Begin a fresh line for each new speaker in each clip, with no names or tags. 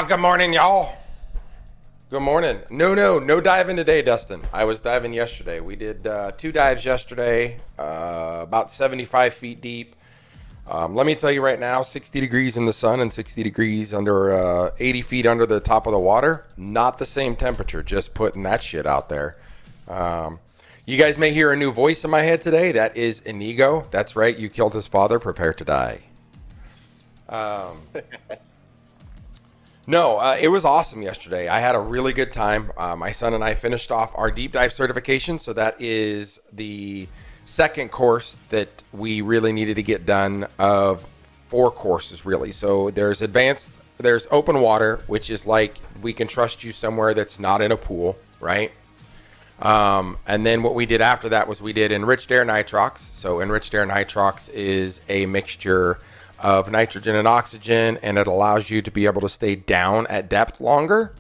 Good morning, y'all. Good morning. No diving today, Dustin. I was diving yesterday. We did 2 dives yesterday, about 75 feet deep. Let me tell you right now, 60 degrees in the sun and 60 degrees under 80 feet under the top of the water. Not the same temperature, just putting that shit out there. You guys may hear a new voice in my head today. That is Inigo. That's right. You killed his father. Prepare to die. No, it was awesome yesterday. I had a really good time. My son and I finished off our deep dive certification. So that is the second course that we really needed to get done of 4 courses, really. So there's advanced, there's open water, which is like we can trust you somewhere that's not in a pool, right? And then what we did after that was we did enriched air nitrox. So enriched air nitrox is a mixture of nitrogen and oxygen, and it allows you to be able to stay down at depth longer.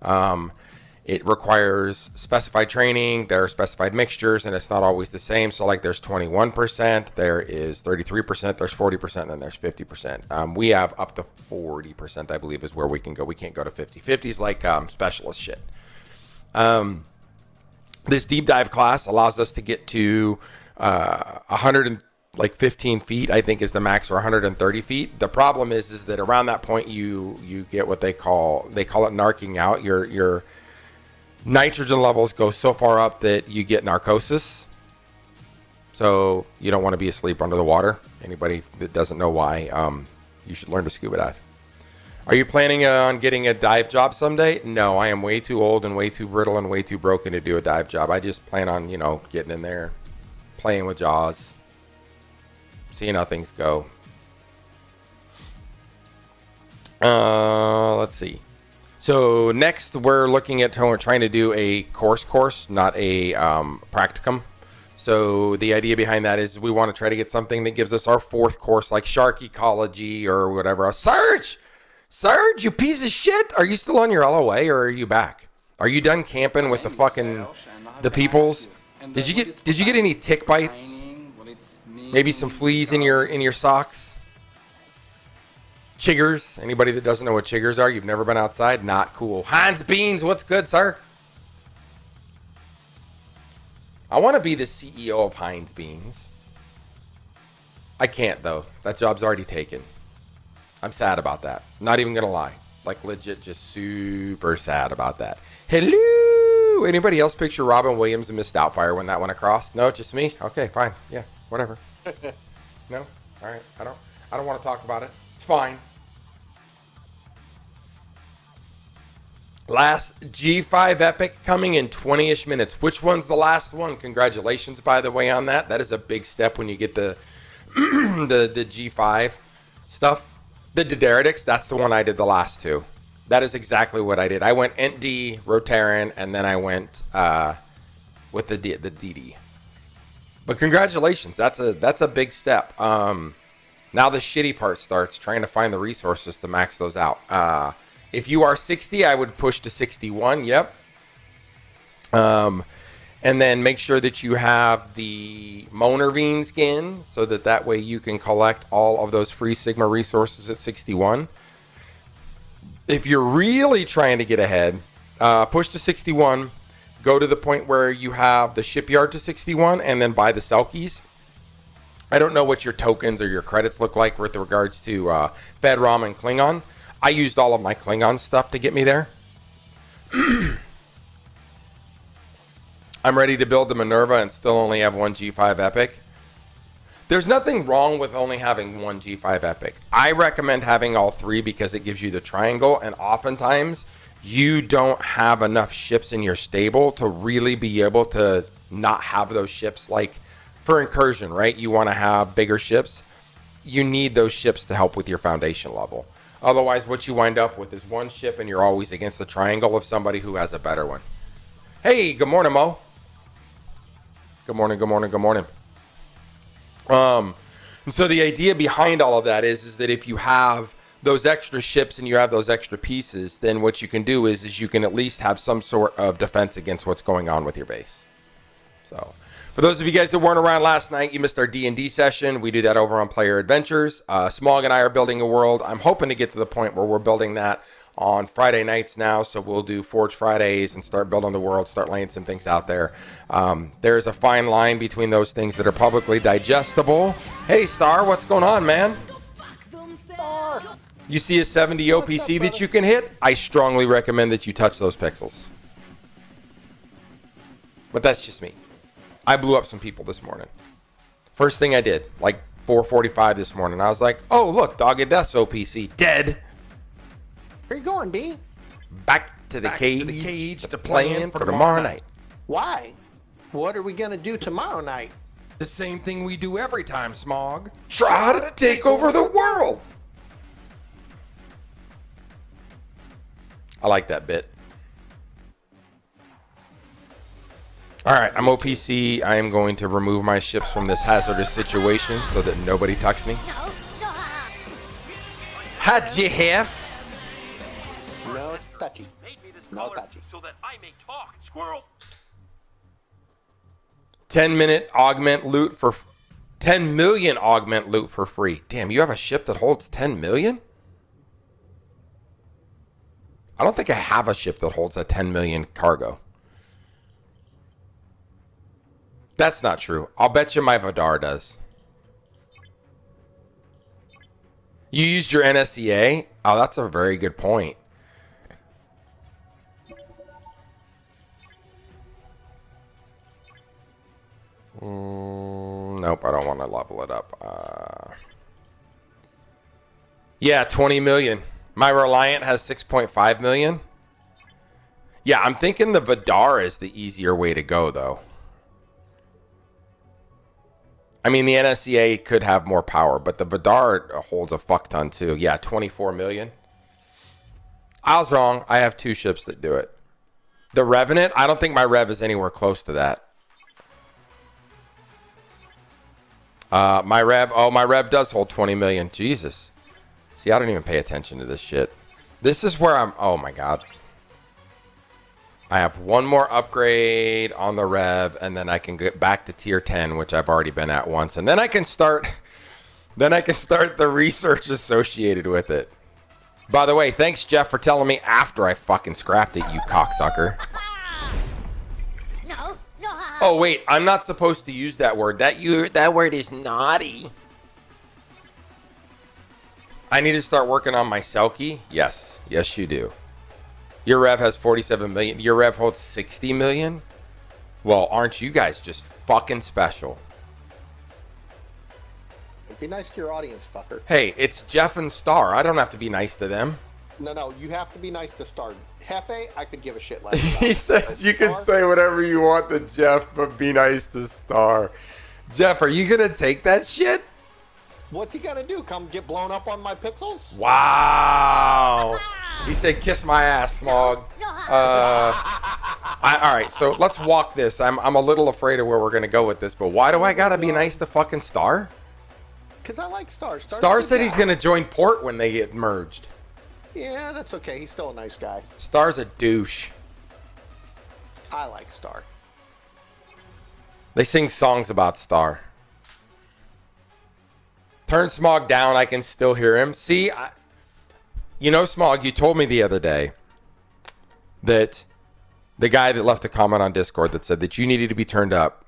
It requires specified training. There are specified mixtures, and it's not always the same. So like there's 21%, there is 33%, there's 40%, and then there's 50%. We have up to 40%, I believe, is where we can go. We can't go to 50. 50 is like specialist shit. This deep dive class allows us to get to 115 feet, I think, is the max, or 130 feet. The problem is that around that point you get what they call it narking out. Your nitrogen levels go so far up that you get narcosis. So you don't want to be asleep under the water. Anybody that doesn't know why, you should learn to scuba dive. Are you planning on getting a dive job someday? No, I am way too old and way too brittle and way too broken to do a dive job. I just plan on, getting in there, playing with jaws, seeing how things go. Let's see. So next we're looking at how we're trying to do a course, not a practicum. So the idea behind that is we want to try to get something that gives us our 4th course, like shark ecology or whatever. Serge, you piece of shit. Are you still on your LOA or are you back? Are you done camping with the fucking the peoples? Did you get any tick bites? Maybe some fleas in your socks? Chiggers? Anybody that doesn't know what chiggers are, you've never been outside? Not cool. Heinz Beans, what's good, sir? I want to be the CEO of Heinz Beans. I can't, though. That job's already taken. I'm sad about that. Not even going to lie. Like, legit, just super sad about that. Hello! Anybody else picture Robin Williams and Miss Doubtfire when that went across? No, just me? Okay, fine. Yeah, whatever. No? All right. I don't want to talk about it. It's fine. Last G5 Epic coming in 20-ish minutes. Which one's the last one? Congratulations, by the way, on that. That is a big step when you get the the G5 stuff. The Dideritix, that's the one I did the last two. That is exactly what I did. I went ND, Rotaran, and then I went with the DD. But congratulations, that's a big step. Now the shitty part starts, trying to find the resources to max those out. If you are 60, I would push to 61. Yep. And then make sure that you have the Monervine skin so that way you can collect all of those free Sigma resources at 61. If you're really trying to get ahead, push to 61. Go to the point where you have the shipyard to 61 and then buy the Selkies. I don't know what your tokens or your credits look like with regards to FedRAM and Klingon. I used all of my Klingon stuff to get me there. I'm ready to build the Minerva and still only have one G5 Epic. There's nothing wrong with only having one G5 Epic. I recommend having all three because it gives you the triangle, and oftentimes you don't have enough ships in your stable to really be able to not have those ships. Like for incursion, right? You want to have bigger ships. You need those ships to help with your foundation level. Otherwise, what you wind up with is one ship and you're always against the triangle of somebody who has a better one. Hey, good morning, Mo. Good morning, good morning, good morning. And so the idea behind all of that is that if you have those extra ships and you have those extra pieces, then what you can do is you can at least have some sort of defense against what's going on with your base. So for those of you guys that weren't around last night, you missed our D&D session. We do that over on Player Adventures. Smog and I are building a world. I'm hoping to get to the point where we're building that on Friday nights now, so we'll do Forge Fridays and start building the world, start laying some things out there. There's a fine line between those things that are publicly digestible. Hey, Star, what's going on, man? You see a 70 OPC that you can hit? I strongly recommend that you touch those pixels. But that's just me. I blew up some people this morning. First thing I did, like 4:45 this morning, I was like, oh, look, Dogged Death's OPC, dead.
Where you going, B?
Back to the cage to plan for tomorrow night.
Why? What are we going to do tomorrow night?
The same thing we do every time, Smog. Try to take over the world. I like that bit. All right, I'm OPC. I am going to remove my ships from this hazardous situation so that nobody tucks me. Had you have?
No touchy. No touchy.
So that I may talk, squirrel.
10-minute augment loot for 10 million augment loot for free. Damn, you have a ship that holds 10 million? I don't think I have a ship that holds a 10 million cargo. That's not true. I'll bet you my Vidar does. You used your NSEA? Oh, that's a very good point. Nope, I don't want to level it up. Yeah, 20 million. My Reliant has 6.5 million. Yeah, I'm thinking the Vidar is the easier way to go, though. I mean, the NSEA could have more power, but the Vidar holds a fuck ton, too. Yeah, 24 million. I was wrong. I have two ships that do it. The Revenant, I don't think my Rev is anywhere close to that. My Rev does hold 20 million. Jesus. See, I don't even pay attention to this shit. This is where I'm, oh my God. I have one more upgrade on the Rev, and then I can get back to tier 10, which I've already been at once, and then I can start. Then I can start the research associated with it. By the way, thanks Jeff for telling me after I fucking scrapped it, you cocksucker.
No.
Oh wait, I'm not supposed to use that word. That word is naughty. I need to start working on my Selkie. Yes, you do. Your Rev has 47 million. Your Rev holds 60 million. Well, aren't you guys just fucking special?
Be nice to your audience, fucker.
Hey, it's Jeff and Star. I don't have to be nice to them.
No, you have to be nice to Star. Hefe, I could give a shit less.
He said you can say whatever you want to Jeff, but be nice to Star. Jeff, are you gonna take that shit?
What's he gonna do? Come get blown up on my pixels?
Wow. He said, "Kiss my ass, Smog." All right, so let's walk this. I'm a little afraid of where we're gonna go with this, but why do I gotta be nice to fucking Star?
Because I like Star.
Star said he's gonna join Port when they get merged.
Yeah, that's okay. He's still a nice guy.
Star's a douche.
I like Star.
They sing songs about Star. Turn Smog down, I can still hear him. See, you know, Smog, you told me the other day that the guy that left a comment on Discord that said that you needed to be turned up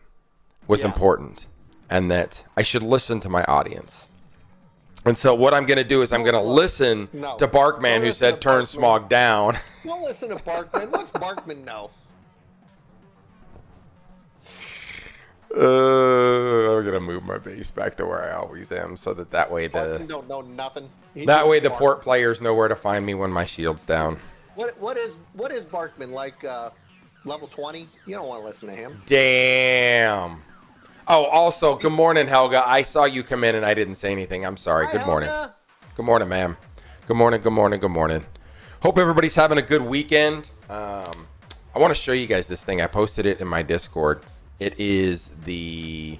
was important and that I should listen to my audience. And so what I'm going to do is I'm going to listen to Barkman, who said turn Smog down.
Don't listen to Barkman. What's Barkman know?
I'm going to move my base back to where I always am so that way
Barkman don't know nothing.
That way the Port players know where to find me when my shield's down.
What is Barkman like? Level 20? You don't want to listen to him.
Damn. Oh, also, good morning, Helga. I saw you come in and I didn't say anything. I'm sorry.
Hi,
good morning.
Helga.
Good morning, ma'am. Good morning. Hope everybody's having a good weekend. I want to show you guys this thing. I posted it in my Discord. It is the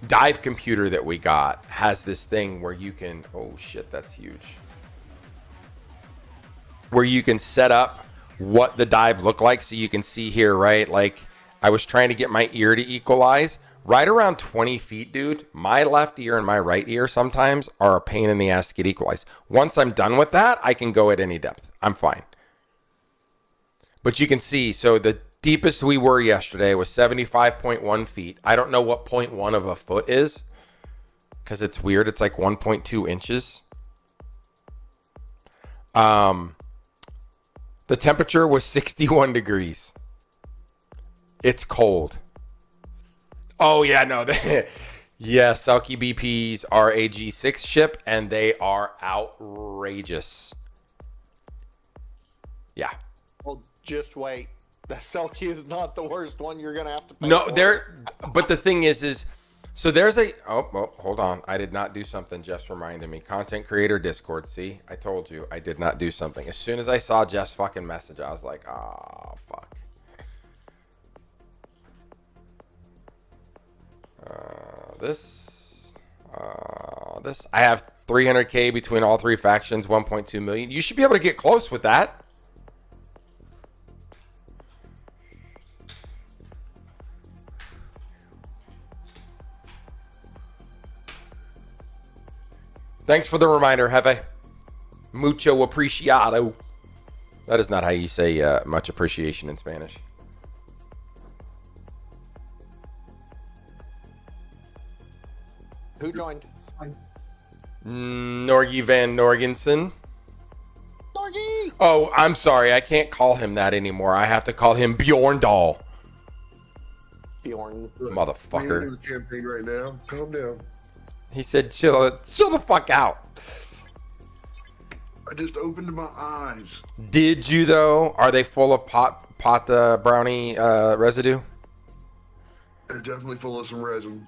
dive computer that we got. Has this thing where you can... Oh, shit, that's huge. Where you can set up what the dive look like. So you can see here, right? Like I was trying to get my ear to equalize right around 20 feet, dude. My left ear and my right ear sometimes are a pain in the ass to get equalized. Once I'm done with that, I can go at any depth. I'm fine. But you can see, so the deepest we were yesterday was 75.1 feet. I don't know what 0.1 of a foot is because it's weird. It's like 1.2 inches. The temperature was 61 degrees. It's cold. Oh, yeah, no. Yeah, Selkie BPs are a G6 ship, and they are outrageous. Yeah.
Well, just wait. The Selkie is not the worst one you're going to have to pay
No,
for.
but the thing is, so there's a, oh, hold on. I did not do something. Jeff's reminded me. Content creator Discord. See, I told you I did not do something. As soon as I saw Jeff's fucking message, I was like, oh, fuck. This, I have 300K between all three factions, 1.2 million. You should be able to get close with that. Thanks for the reminder, Jefe. Mucho apreciado. That is not how you say much appreciation in Spanish.
Who joined?
Norgie Van Norgensen.
Norgie!
Oh, I'm sorry. I can't call him that anymore. I have to call him Bjorndal.
Bjorn.
Motherfucker.
In the campaign right now. Calm down.
He said, chill the fuck out.
I just opened my eyes.
Did you, though? Are they full of pot brownie residue?
They're definitely full of some resin.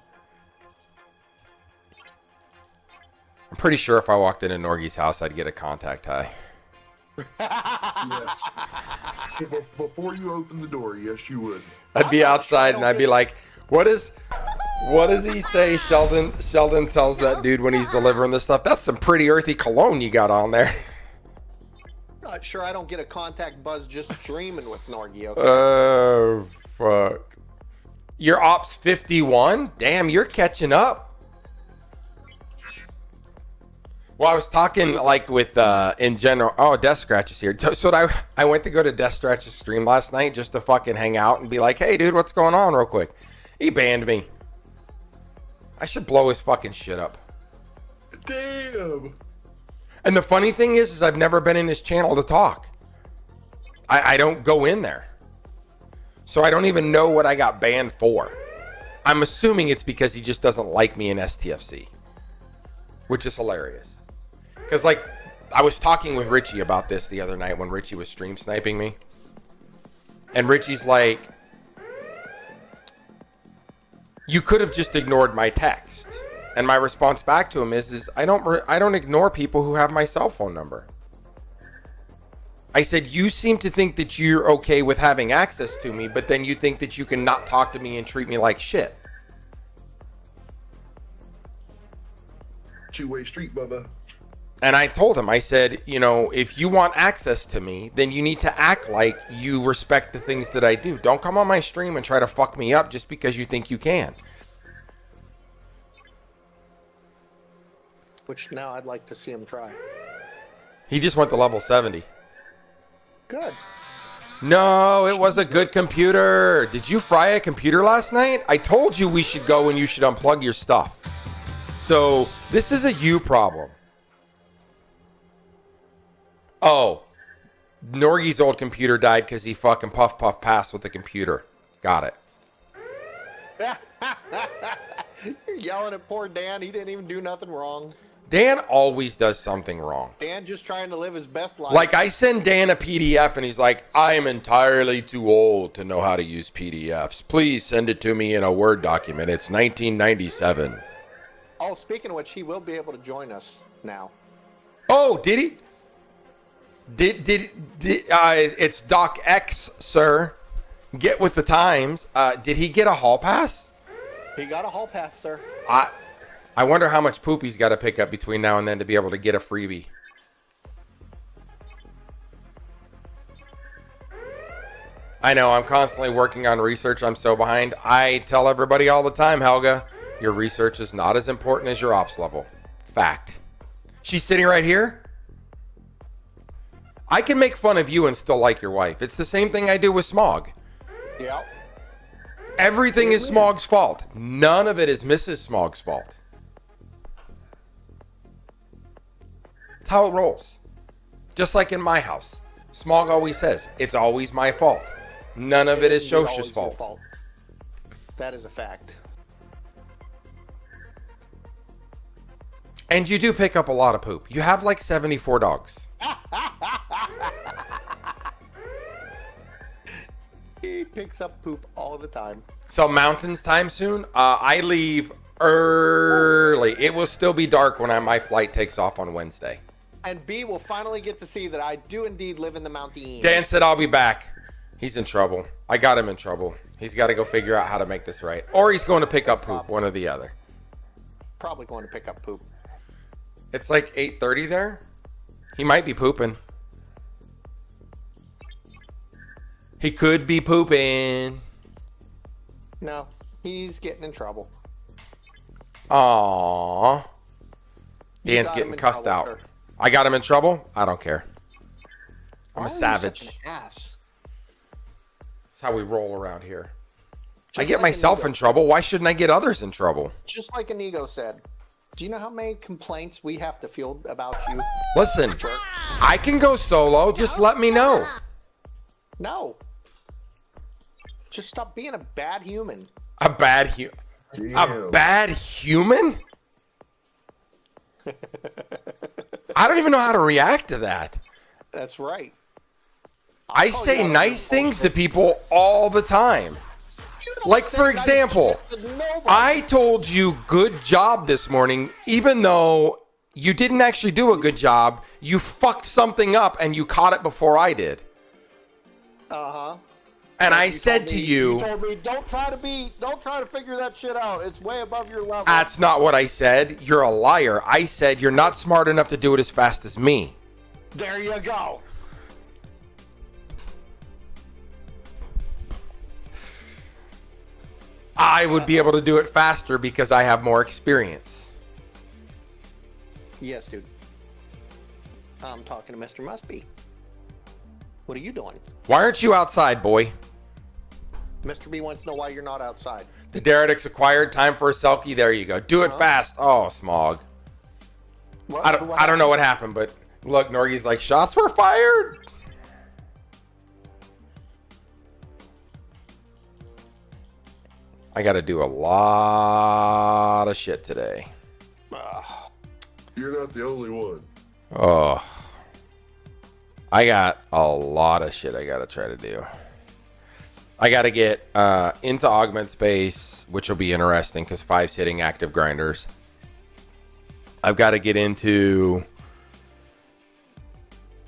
I'm pretty sure if I walked into Norgie's house, I'd get a contact high.
Yes. Before you open the door, yes, you would.
I'd be outside and I'd be like, what does he say? Sheldon tells that dude when he's delivering this stuff, that's some pretty earthy cologne you got on there.
sure I don't get a contact buzz just streaming with Norgie. Okay?
Oh, fuck. You're Ops 51? Damn, you're catching up. Well, I was talking like with, in general. Oh, Death Scratch is here. So I went to go to Death Scratch's stream last night just to fucking hang out and be like, hey, dude, what's going on real quick? He banned me. I should blow his fucking shit up.
Damn.
And the funny thing is I've never been in his channel to talk. I don't go in there. So I don't even know what I got banned for. I'm assuming it's because he just doesn't like me in STFC. Which is hilarious. Because, like, I was talking with Richie about this the other night when Richie was stream sniping me. And Richie's like, you could have just ignored my text. And my response back to him is I don't ignore people who have my cell phone number. I said, you seem to think that you're okay with having access to me, but then you think that you can not talk to me and treat me like shit.
Two-way street, Bubba.
And I told him, I said, you know, if you want access to me, then you need to act like you respect the things that I do. Don't come on my stream and try to fuck me up just because you think you can.
Which now I'd like to see him try.
He just went to level 70.
Good.
No, it was a good computer. Did you fry a computer last night? I told you we should go and you should unplug your stuff. So this is a you problem. Oh, Norgie's old computer died because he fucking puff passed with the computer. Got it.
You're yelling at poor Dan. He didn't even do nothing wrong.
Dan always does something wrong.
Dan just trying to live his best life.
Like I send Dan a PDF and he's like, I am entirely too old to know how to use PDFs. Please send it to me in a Word document. It's 1997.
Oh, speaking of which, he will be able to join us now.
Oh, did he? It's Doc X, sir. Get with the times. Did he get a hall pass?
He got a hall pass, sir.
I wonder how much poop he's got to pick up between now and then to be able to get a freebie. I know, I'm constantly working on research. I'm so behind. I tell everybody all the time, Helga, your research is not as important as your ops level. Fact. She's sitting right here. I can make fun of you and still like your wife. It's the same thing I do with Smog.
Yeah.
Everything is Smog's fault. None of it is Mrs. Smog's fault. That's how it rolls. Just like in my house. Smog always says, it's always my fault. None of it is Shosha's fault.
That is a fact.
And you do pick up a lot of poop. You have like 74 dogs.
He picks up poop all the time.
So mountains time soon. I leave early. It will still be dark when my flight takes off on Wednesday.
And B will finally get to see that I do indeed live in the mountains.
Dan said I'll be back. He's in trouble. I got him in trouble. He's got to go figure out how to make this right. Or he's going to pick up poop, one or the other.
Probably going to pick up poop.
It's like 8:30 there. He might be pooping. He could be pooping.
No, he's getting in trouble.
Aww. Dan's getting cussed out.
Sir.
I got him in trouble? I don't care. I'm
Why
a
are you
savage.
such an ass?
That's how we roll around here. I
Just
get
like
myself
Inigo.
in trouble. Why shouldn't I get others in trouble?
Just like Inigo said. Do you know how many complaints we have to field about you?
Listen, I can go solo. Just let me know.
No. Just stop being a bad human.
A bad human? I don't even know how to react to that.
That's right.
I say nice things to people all the time.
You don't
Like,
say
for
nice
example,
shit to nobody.
I told you good job this morning, even though you didn't actually do a good job. You fucked something up and you caught it before I did.
Uh-huh.
And I
You
said
told
to
me-
you,
told me, don't try to figure that shit out. It's way above your level.
that's not what I said. You're a liar. I said you're not smart enough to do it as fast as me.
There you go.
I would be able to do it faster because I have more experience.
Yes, dude. I'm talking to Mr. Mustby. What are you doing?
Why aren't you outside, boy?
Mr. B wants to know why you're not outside.
The Deretic's acquired. Time for a selkie. There you go. Do it fast. Oh, Smog.
What?
I don't know what happened, but look, Norgie's like, shots were fired. I got to do a lot of shit today.
You're not the only one.
Oh, I got a lot of shit I got to try to do. I got to get into augment space, which will be interesting because 5's hitting active grinders. I've got to get into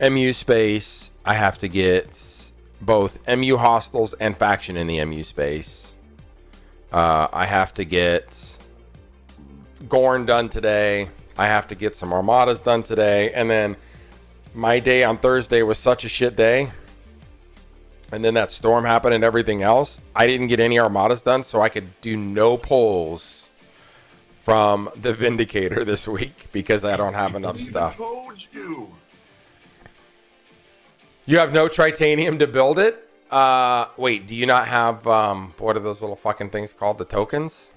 MU space. I have to get both MU hostiles and faction in the MU space. I have to get Gorn done today. I have to get some armadas done today. And then my day on Thursday was such a shit day. And then that storm happened and everything else. I didn't get any armadas done, so I could do no pulls from the Vindicator this week because I don't have enough stuff.
I told you.
You have no tritanium to build it? Wait, do you not have, what are those little fucking things called? The tokens?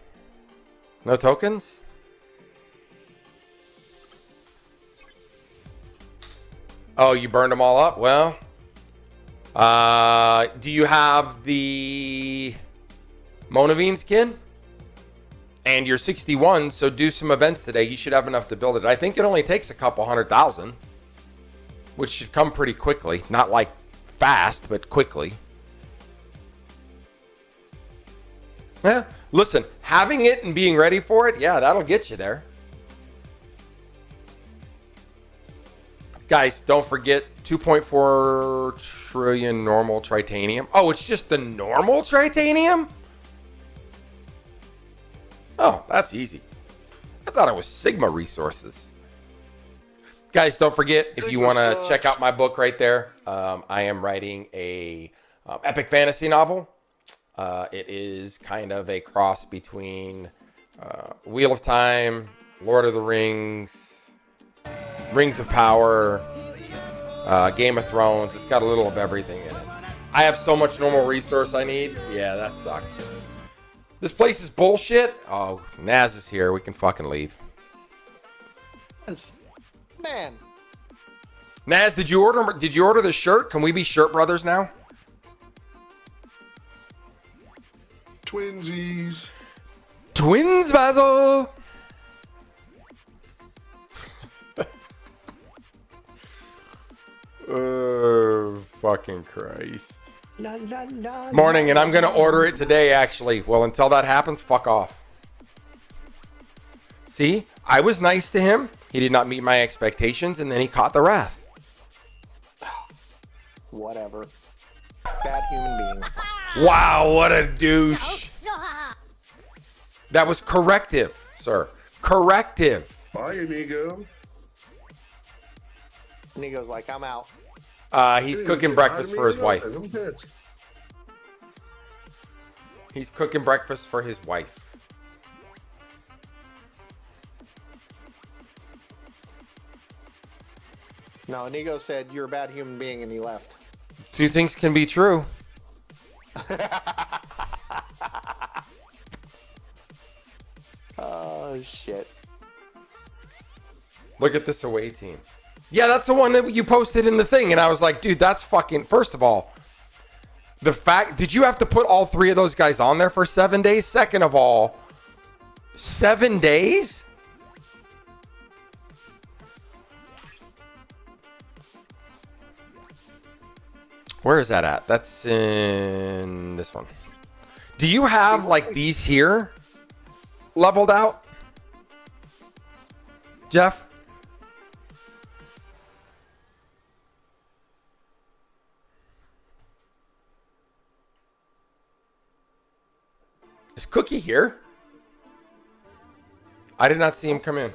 No tokens? Oh, you burned them all up? Well, do you have the Monavine skin? And you're 61, so do some events today. You should have enough to build it. I think it only takes a couple 100,000, which should come pretty quickly. Not like fast, but quickly. Yeah, listen, having it and being ready for it, yeah, that'll get you there. Guys, don't forget 2.4 trillion normal tritanium. Oh, it's just the normal tritanium? Oh, that's easy. I thought it was Sigma resources. Guys, don't forget, if you want to check out my book right there, I am writing a epic fantasy novel. It is kind of a cross between Wheel of Time, Lord of the Rings, Rings of Power, Game of Thrones. It's got a little of everything in it. I have so much normal resource I need. Yeah, that sucks. This place is bullshit. Oh, Naz is here. We can fucking leave.
Man.
Naz, did you order the shirt? Can we be shirt brothers now?
Twinsies.
Twins, Basil. Oh, fucking Christ. Morning, and I'm going to order it today, actually. Well, until that happens, fuck off. See, I was nice to him. He did not meet my expectations, and then he caught the wrath.
Whatever. Bad human being.
Wow, what a douche. That was corrective, sir. Corrective.
Bye, Inigo.
Nigo's like, I'm out.
He's cooking breakfast for his wife.
I'm dead.
He's cooking breakfast for his wife.
No, Nigo said, you're a bad human being, and he left.
Two things can be true.
Oh, shit.
Look at this away team. Yeah, that's the one that you posted in the thing. And I was like, dude, that's fucking... First of all, the fact... Did you have to put all three of those guys on there for 7 days? Second of all, 7 days? Where is that at? That's in this one. Do you have like these here leveled out? Jeff? Is Cookie here? I did not see him come in.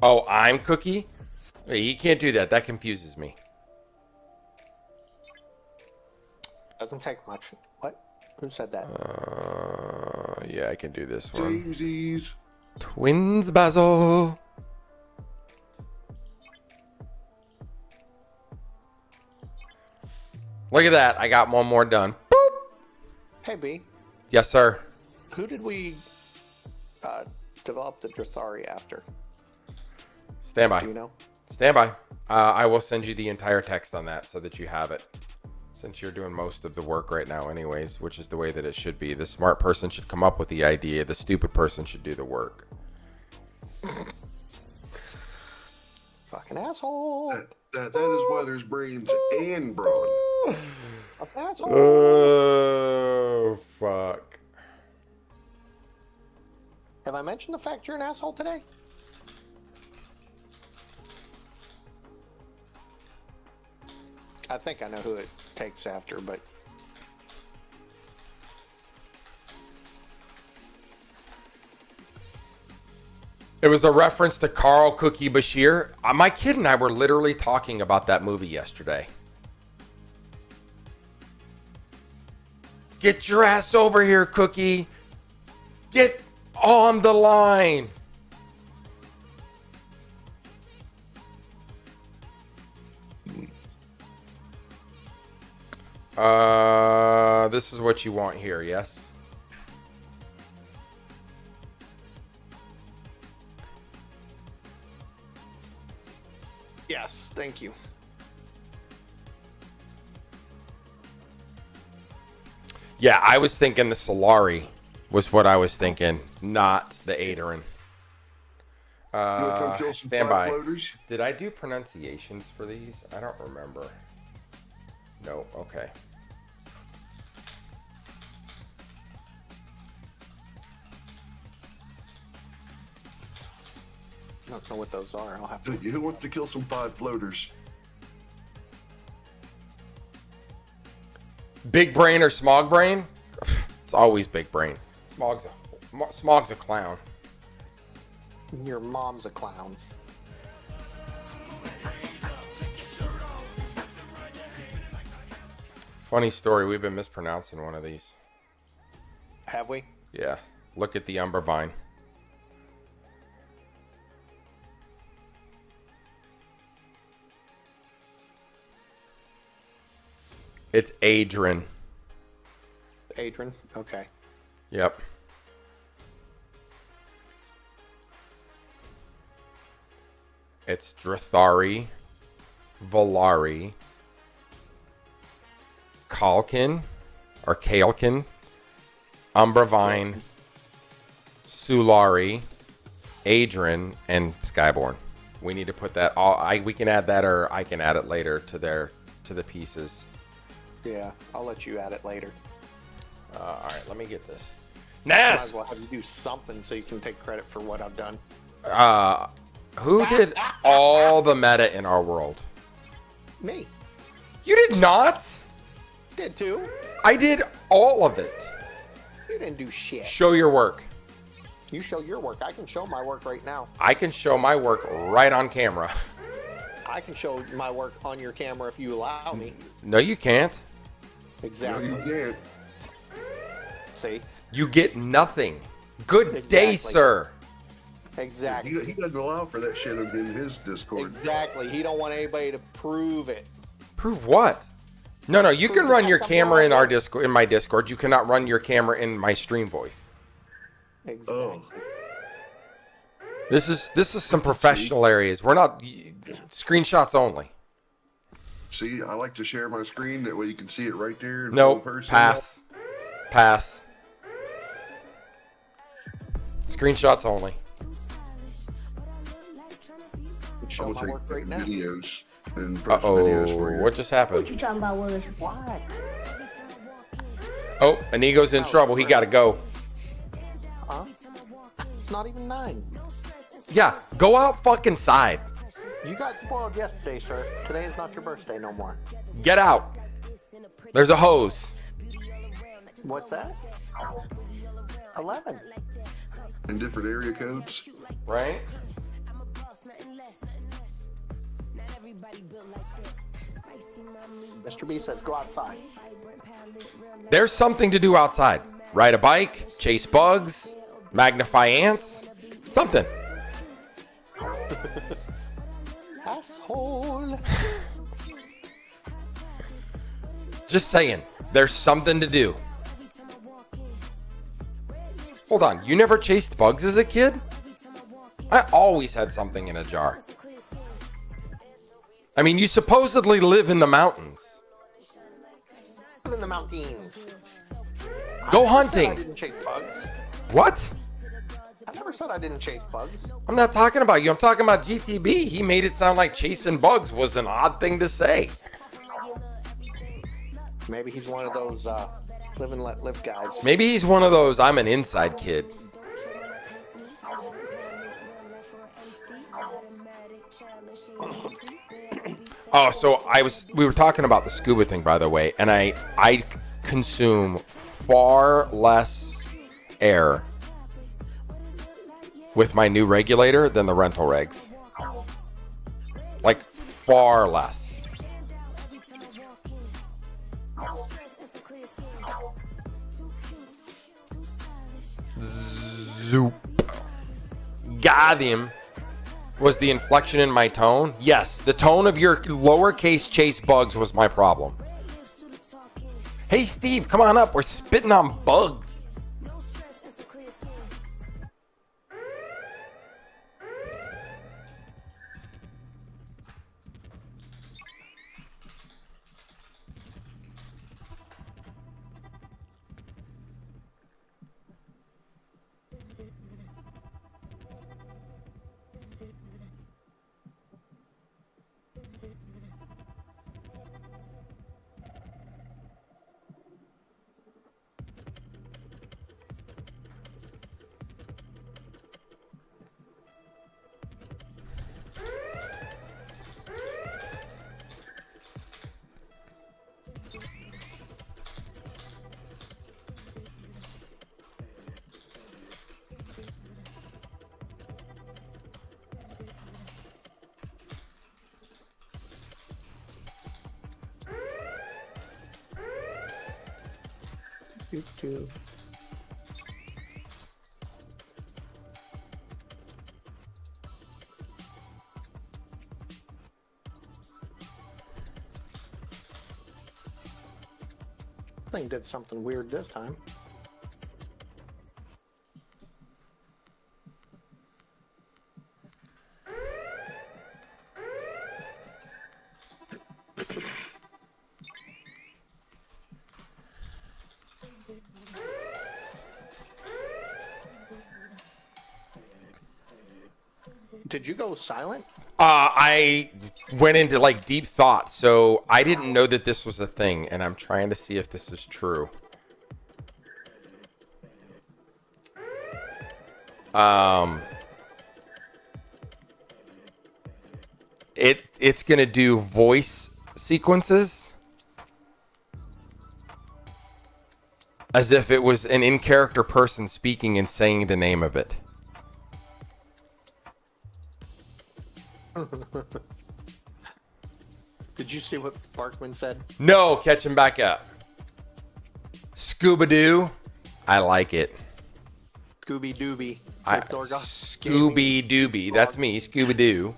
Oh, I'm Cookie? Wait, you can't do that. That confuses me.
Doesn't take much. What? Who said that?
Yeah, I can do this one.
Jamesies.
Twins Basil. Look at that. I got one more done. Boop.
Hey, B.
Yes, sir.
Who did we develop the Drathari after?
Stand by.
Do you know?
Stand by. I will send you the entire text on that so that you have it. Since you're doing most of the work right now anyways, which is the way that it should be. The smart person should come up with the idea. The stupid person should do the work.
Fucking asshole.
That is why there's brains and brawn.
Fucking asshole.
Oh, fuck.
Have I mentioned the fact you're an asshole today? I think I know who it takes after, but
It was a reference to Carl Cookie Bashir. My kid and I were literally talking about that movie yesterday. Get your ass over here, Cookie. Get on the line. This is what you want here, yes?
yes, thank you.
Yeah, I was thinking the Solari was what I was thinking, not the Aderin.
You wanna come kill some
Stand
fire
by.
floaters?
Did I do pronunciations for these? I don't remember. No, okay.
I don't know what those are. I'll have to.
Who wants to kill some 5 floaters?
Big brain or smog brain? It's always big brain. Smog's a clown.
Your mom's a clown.
Funny story, we've been mispronouncing one of these.
Have we?
Yeah, look at the umber vine. It's Adrian.
Adrian? Okay.
Yep. It's Drathari, Volari, Kalkin, or Kalkin, Umbravine, Sulari, Adrian, and Skyborn. We need to put that all. We can add that, or I can add it later to the pieces.
Yeah, I'll let you add it later.
All right, let me get this.
Might
Nas,
as well have you do something so you can take credit for what I've done.
who did all the meta in our world?
Me.
You did not.
Did too.
I did all of it.
You didn't do shit.
Show your work.
You show your work. I can show my work right now.
I can show my work right on camera.
I can show my work on your camera if you allow me.
No, you can't.
No,
Exactly.
you can't.
See?
You get nothing. Good day,
Exactly.
sir.
Exactly.
He doesn't allow for that shit in his Discord.
Exactly. He don't want anybody to prove it.
Prove what? No, you
Prove
can
the
run
fact
your
I'm
camera in
wrong.
our Discord, in my Discord. You cannot run your camera in my stream voice.
Exactly.
Oh.
This is some professional areas. We're not screenshots only.
See, I like to share my screen. That way you can see it right there. In
Nope.
full person.
Pass. Pass. Screenshots only.
Show
I'm
my
gonna
work
take
right now.
videos and post videos for you.
What just happened?
You talking about was
What?
Oh, Inigo's in trouble. He got to go.
Huh? It's not even 9.
Yeah, go out fucking side.
You got spoiled yesterday, sir. Today is not your birthday no more.
Get out. There's a hose.
What's that? 11.
In different area codes.
Right?
Mr. B says go outside.
There's something to do outside. Ride a bike, chase bugs, magnify ants, something.
Asshole.
Just saying, there's something to do. Hold on, you never chased bugs as a kid? I always had something in a jar. I mean, you supposedly live in the mountains.
In the mountains.
Go
I
hunting.
didn't chase bugs.
What?
I never said I didn't chase bugs.
I'm not talking about you. I'm talking about GTB. He made it sound like chasing bugs was an odd thing to say.
Maybe he's one of those live and let live guys.
Maybe he's one of those I'm an inside kid. Oh, so we were talking about the scuba thing, by the way, and I consume far less air with my new regulator than the rental regs. Like far less. Zoop. Got him. Was the inflection in my tone? Yes, the tone of your lowercase chase bugs was my problem. Hey Steve, come on up. We're spitting on bugs.
YouTube. Thing did something weird this time. Did you go silent?
I went into like deep thought, so I didn't know that this was a thing, and I'm trying to see if this is true. It's gonna do voice sequences as if it was an in-character person speaking and saying the name of it.
Did you see what Barkman said?
No, catch him back up. Scooby-Doo. I like it.
Scooby Dooby.
Scooby Dooby. That's me, Scooby-Doo.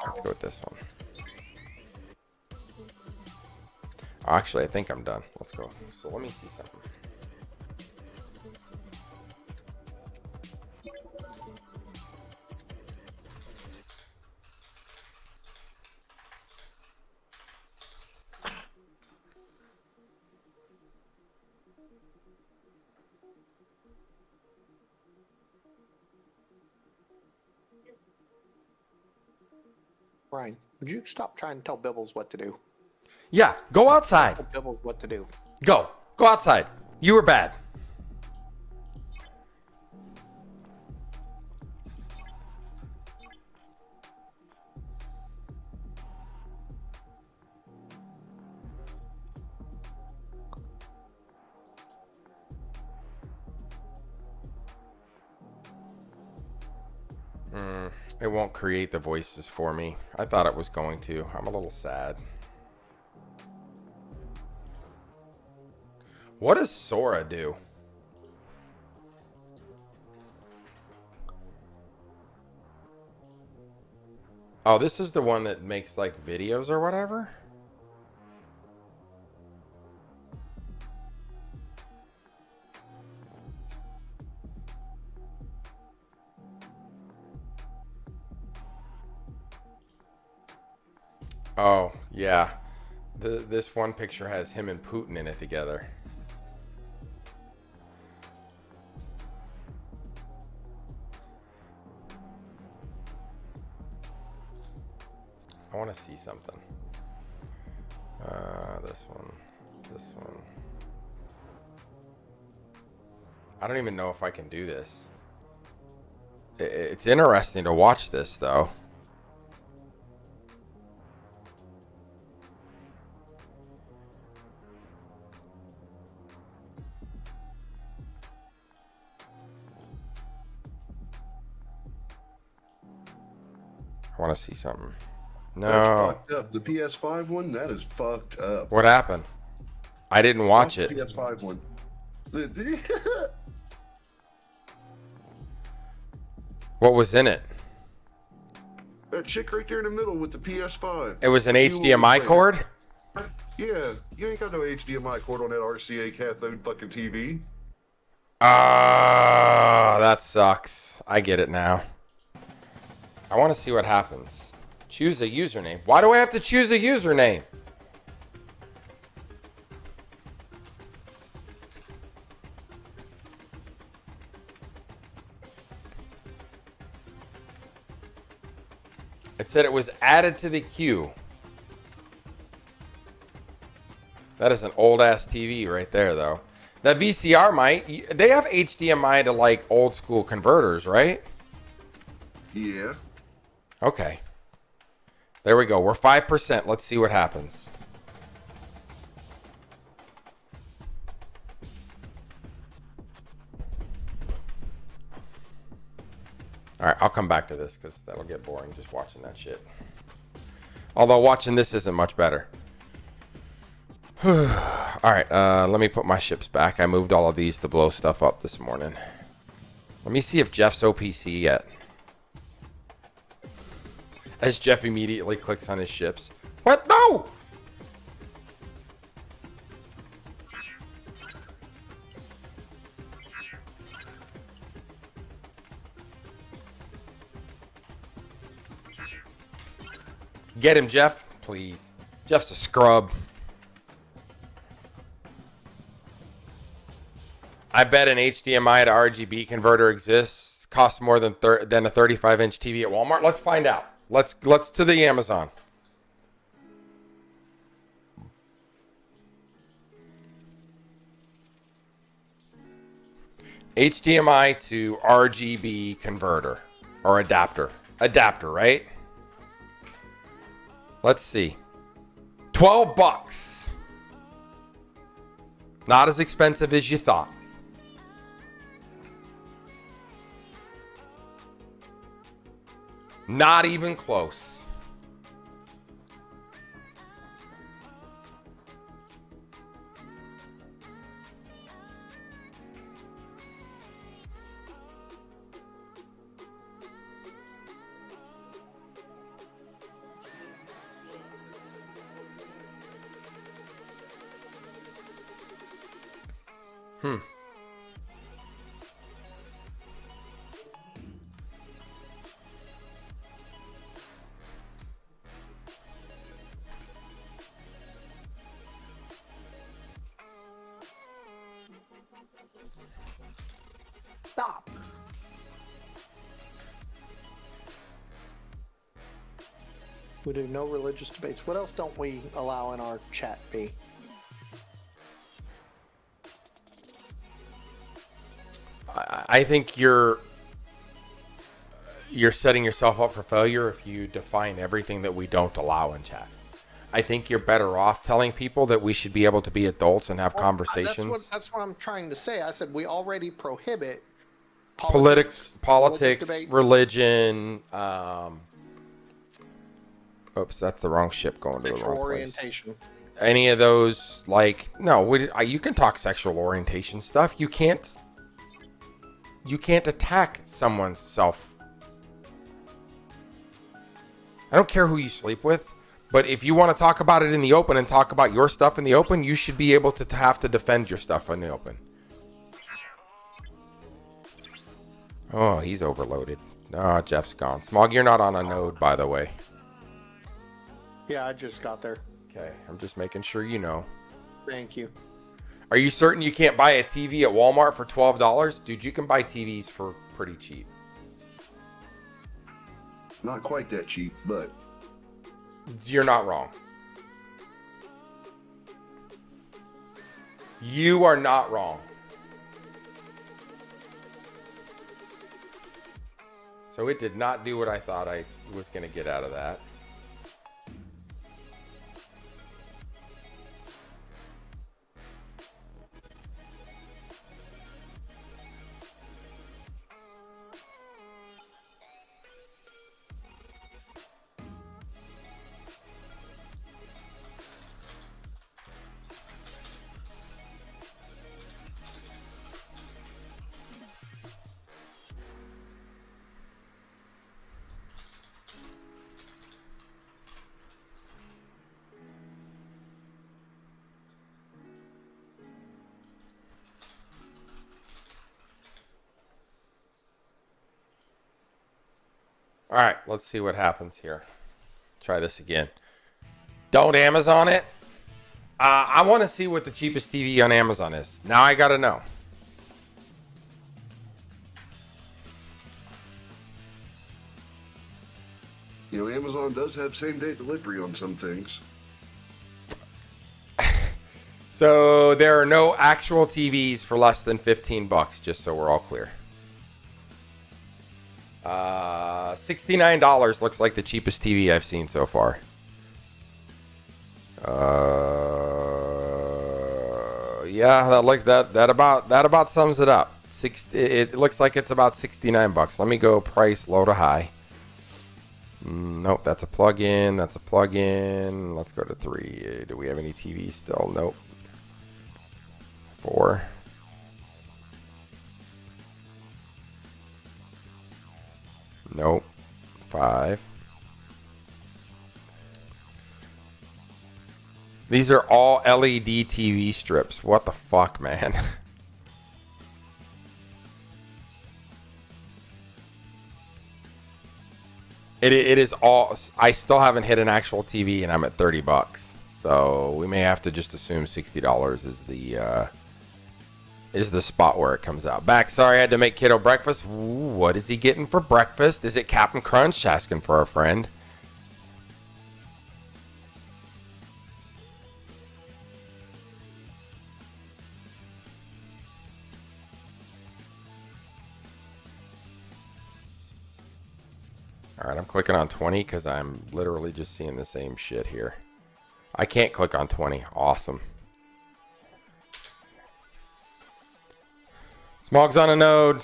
Let's go with this one. Actually, I think I'm done. Let's go. So let me see something.
Ryan, would you stop trying to tell Bibbles what to do?
Yeah, go outside.
Tell Bibbles what to do.
Go outside. You were bad. It won't create the voices for me. I thought it was going to. I'm a little sad. What does Sora do? Oh, this is the one that makes like videos or whatever? Oh, yeah. This one picture has him and Putin in it together. I want to see something. This one. This one. I don't even know if I can do this. It's interesting to watch this, though. I want to see something. No.
That's fucked up. The PS5 one, that is fucked up.
What happened? I didn't watch it.
The PS5 one.
What was in it?
That chick right there in the middle with the PS5.
It was an HDMI cord?
Yeah, you ain't got no HDMI cord on that RCA cathode fucking TV.
Ah, that sucks. I get it now. I want to see what happens. Choose a username. Why do I have to choose a username? It said it was added to the queue. That is an old ass TV right there, though. That VCR might. They have HDMI to like old school converters, right?
Yeah.
Okay. There we go. We're 5%. Let's see what happens. All right, I'll come back to this because that'll get boring just watching that shit. Although watching this isn't much better. All right, let me put my ships back. I moved all of these to blow stuff up this morning. Let me see if Jeff's OPC yet. As Jeff immediately clicks on his ships. What? No! Get him, Jeff. Please. Jeff's a scrub. I bet an HDMI to RGB converter exists. Costs more than a 35-inch TV at Walmart. Let's find out. Let's to the Amazon. HDMI to RGB converter or adapter. Adapter, right? Let's see. $12. Not as expensive as you thought. Not even close.
Stop. We do no religious debates. What else don't we allow in our chat, B?
I think you're setting yourself up for failure if you define everything that we don't allow in chat. I think you're better off telling people that we should be able to be adults and have conversations.
That's what I'm trying to say. I said we already prohibit
politics,
debates.
religion. Oops, that's the wrong ship going to the
Sexual
wrong
orientation.
place. Any of those, like, no, you can talk sexual orientation stuff. You can't attack someone's self. I don't care who you sleep with, but if you want to talk about it in the open and talk about your stuff in the open, you should be able to have to defend your stuff in the open. Oh, he's overloaded. Oh, Jeff's gone. Smog, you're not on a node, by the way.
Yeah, I just got there.
Okay, I'm just making sure you know.
Thank you.
Are you certain you can't buy a TV at Walmart for $12? Dude, you can buy TVs for pretty cheap.
Not quite that cheap, but
You're not wrong. You are not wrong. So it did not do what I thought I was going to get out of that. All right, let's see what happens here. Try this again. Don't Amazon it. I want to see what the cheapest TV on Amazon is. Now I got to know.
you know, Amazon does have same-day delivery on some things.
So there are no actual TVs for less than $15, just so we're all clear. $69 looks like the cheapest TV I've seen so far. Yeah, that about sums it up. It looks like it's about $69. Let me go price low to high. Nope, that's a plug-in. That's a plug-in. Let's go to 3. Do we have any TVs still? Nope. 4. Nope. 5. These are all LED TV strips. What the fuck, man? It is all. I still haven't hit an actual TV, and I'm at $30. So we may have to just assume $60 is the spot where it comes out. Back. Sorry, I had to make kiddo breakfast. Ooh, what is he getting for breakfast? Is it Captain Crunch? Asking for a friend. All right, I'm clicking on 20 because I'm literally just seeing the same shit here. I can't click on 20. Awesome. Smog's on a node.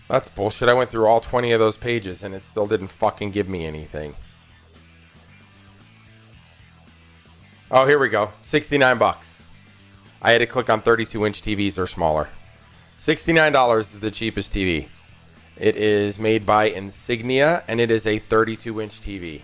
That's bullshit. I went through all 20 of those pages and it still didn't fucking give me anything. Oh, here we go. $69. I had to click on 32-inch TVs or smaller. $69 is the cheapest TV. It is made by Insignia and it is a 32-inch TV.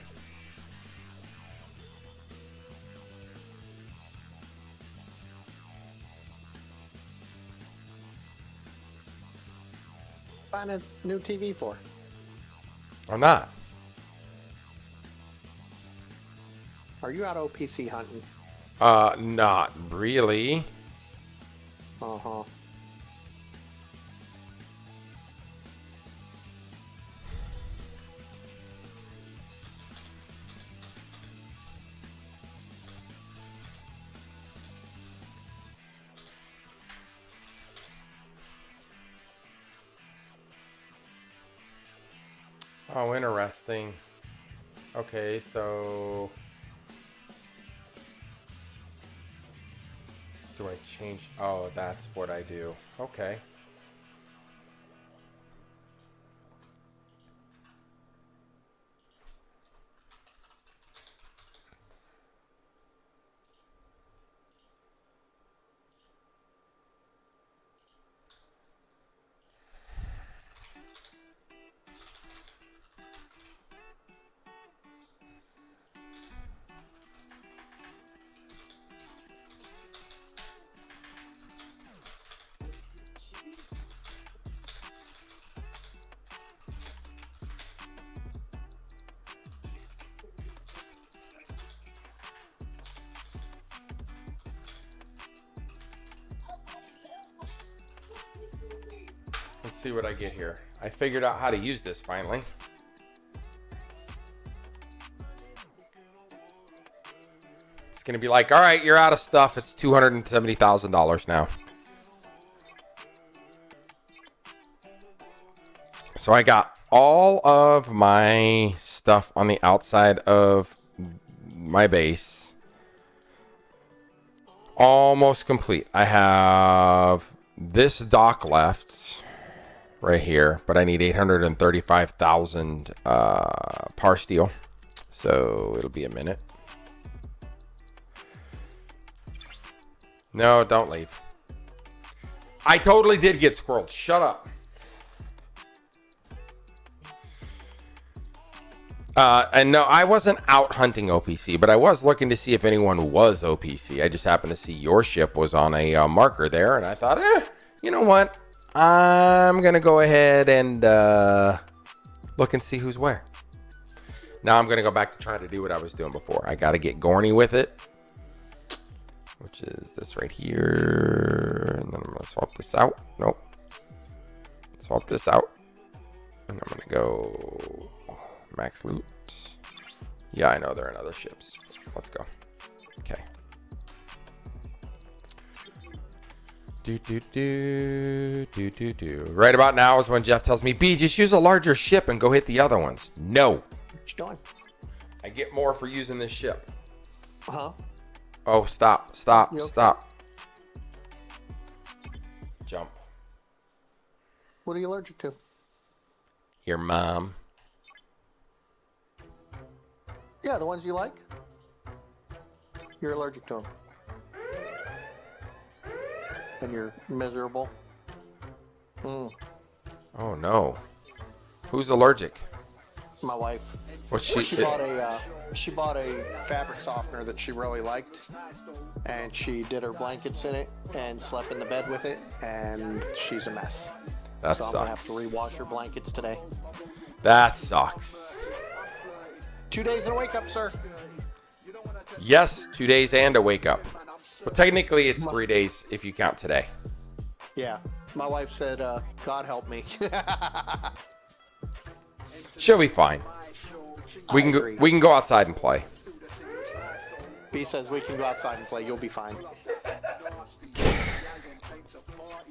Buying a new TV for?
Or not.
Are you out OPC hunting?
Not really.
Uh-huh.
Oh, interesting. Okay, so do I change? Oh, that's what I do. Okay. Let's see what I get here. I figured out how to use this finally. It's going to be like, all right, you're out of stuff. It's $270,000 now. So I got all of my stuff on the outside of my base almost complete. I have this dock left right here, but I need 835,000 par steel, so it'll be a minute. No, don't leave. I totally did get squirreled. Shut up. And no, I wasn't out hunting OPC, but I was looking to see if anyone was OPC. I just happened to see your ship was on a marker there, and I thought, you know what? I'm going to go ahead and look and see who's where. Now I'm going to go back to trying to do what I was doing before. I got to get Gorny with it, which is this right here. And then I'm going to swap this out. Nope. Swap this out. And I'm going to go max loot. Yeah, I know they're in other ships. Let's go. Okay. Right about now is when Jeff tells me, B, just use a larger ship and go hit the other ones. No.
What you doing?
I get more for using this ship.
Uh-huh.
Oh, stop. Stop.
You okay?
Stop. Jump.
What are you allergic to?
Your mom.
Yeah, the ones you like. You're allergic to them. And you're miserable.
Oh, no. Who's allergic?
My wife.
What's
She bought a fabric softener that she really liked, and she did her blankets in it and slept in the bed with it, and she's a mess.
That
so
sucks.
I'm gonna have to rewash her blankets today.
That sucks.
2 days and a wake up, sir.
Yes, 2 days and a wake up. But technically, it's 3 days if you count today.
Yeah, my wife said, "God help me."
She'll be fine. We can go. We can go outside and play.
B says we can go outside and play. You'll be fine.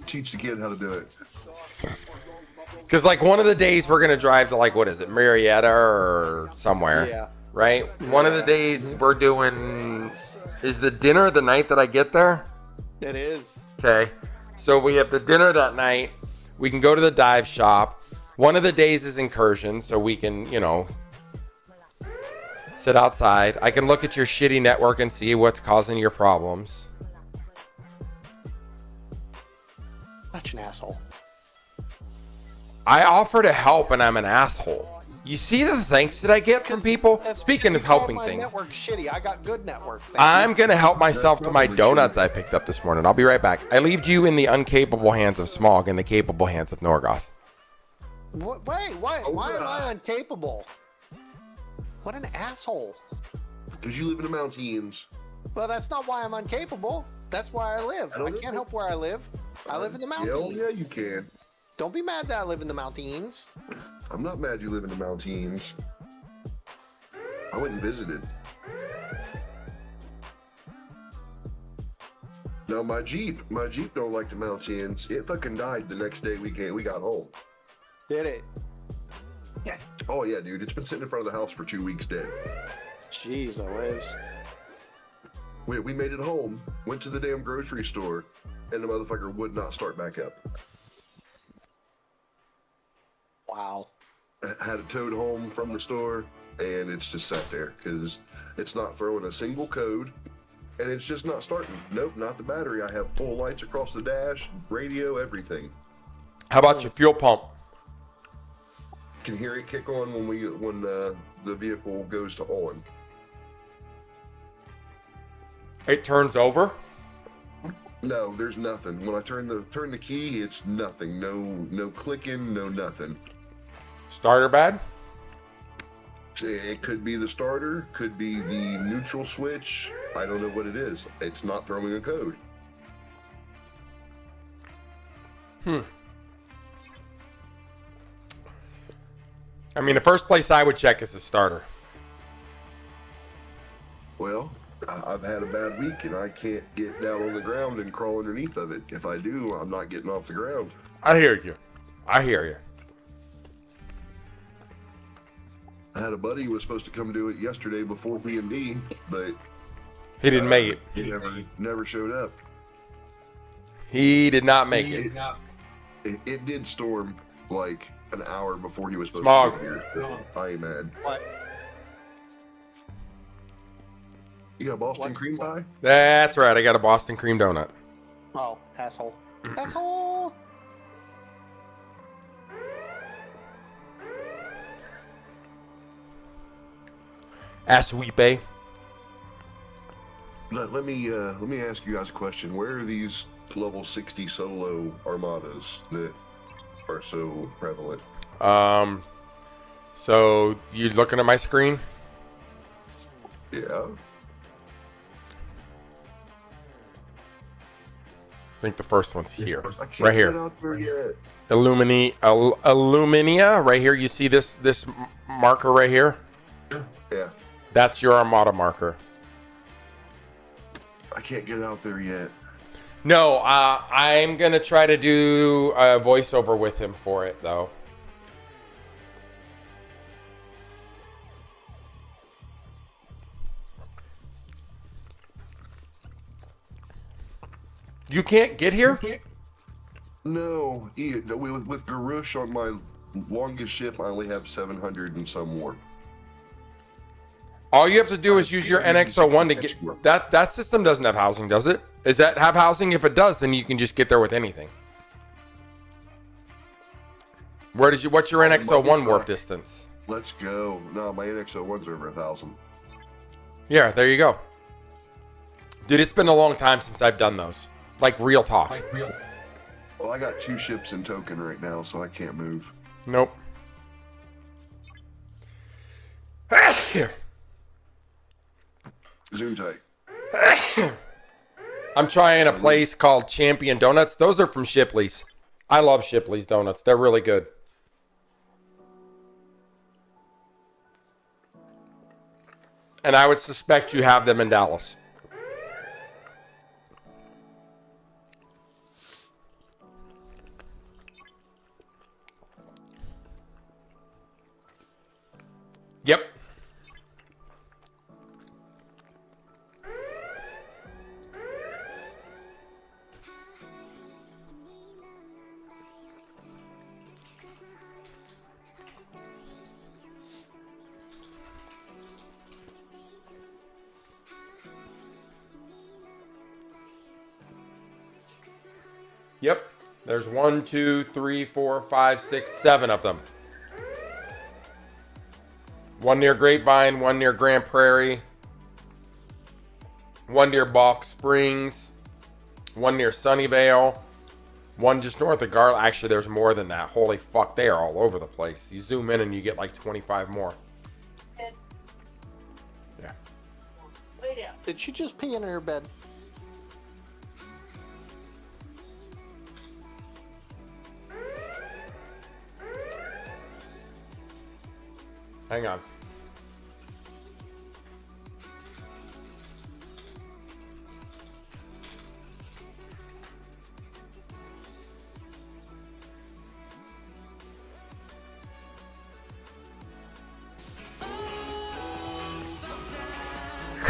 Teach the kid how to do it.
Because like one of the days we're gonna drive to like what is it, Marietta or somewhere?
Yeah.
Right. One of the days we're doing. Is the dinner the night that I get there?
It is.
Okay. So we have the dinner that night. We can go to the dive shop. One of the days is incursion, so we can, you know, sit outside. I can look at your shitty network and see what's causing your problems.
Such an asshole.
I offer to help and I'm an asshole. You see the thanks that I get from people? Speaking of helping
my
things,
network shitty. I got good network. Thank
I'm
you.
going to help myself to my donuts I picked up this morning. I'll be right back. I leave you in the uncapable hands of Smog and the capable hands of Norgoth.
What, wait, why am I incapable? What an asshole.
Because you live in the mountains.
Well, that's not why I'm incapable. That's why I live. I can't help where I live. I live in the mountains.
Yeah, you can.
Don't be mad that I live in the mountains.
I'm not mad you live in the mountains. I went and visited. Now my Jeep don't like the mountains. It fucking died the next day we got home.
Did it?
Oh yeah, dude. It's been sitting in front of the house for 2 weeks dead.
Jeez, Whiz.
We made it home, went to the damn grocery store, and the motherfucker would not start back up.
Wow.
I had it towed home from the store, and it's just sat there because it's not throwing a single code, and it's just not starting. Nope, not the battery. I have full lights across the dash, radio, everything.
How about your fuel pump?
Can hear it kick on when the vehicle goes to on.
It turns over.
No, there's nothing. When I turn the key, it's nothing. No clicking, no nothing.
Starter bad?
It could be the starter, could be the neutral switch. I don't know what it is. It's not throwing a code.
I mean, the first place I would check is the starter.
Well, I've had a bad week and I can't get down on the ground and crawl underneath of it. If I do, I'm not getting off the ground.
I hear you. I hear you.
I had a buddy who was supposed to come do it yesterday before B&D, but
He didn't make it.
he never showed up.
He did not make it.
It did storm like an hour before he was supposed
Smog.
to be here. So I ain't mad.
What?
You got Boston cream pie?
That's right. I got a Boston cream donut.
Oh, asshole. Asshole!
Asweepe.
Let me ask you guys a question. Where are these level 60 solo armadas that are so prevalent?
So you looking at my screen?
Yeah.
I think the first one's here.
I can't
Right here.
get out there yet.
Illumina. Right here. You see this marker right here?
Yeah.
That's your Armada marker.
I can't get out there yet.
No, I'm going to try to do a voiceover with him for it, though. You can't get here?
No, with Garush on my longest ship, I only have 700 and some more.
All you have to do is use your NX01 to get... That system doesn't have housing, does it? Does that have housing? If it does, then you can just get there with anything. What's your NX01 warp distance?
Let's go. No, my NX01's over 1,000.
Yeah, there you go. Dude, it's been a long time since I've done those. Like, real talk.
Well, I got 2 ships in token right now, so I can't move.
Nope. Here.
Zoom tight.
I'm trying a place called Champion Donuts. Those are from Shipley's. I love Shipley's donuts. They're really good. And I would suspect you have them in Dallas. Yep. Yep. There's 1, 2, 3, 4, 5, 6, 7 of them. One near Grapevine, one near Grand Prairie, one near Balk Springs, one near Sunnyvale, one just north of Garland. Actually, there's more than that. Holy fuck, they are all over the place. You zoom in and you get like 25 more. Yeah.
Did she just pee in her bed?
Hang on.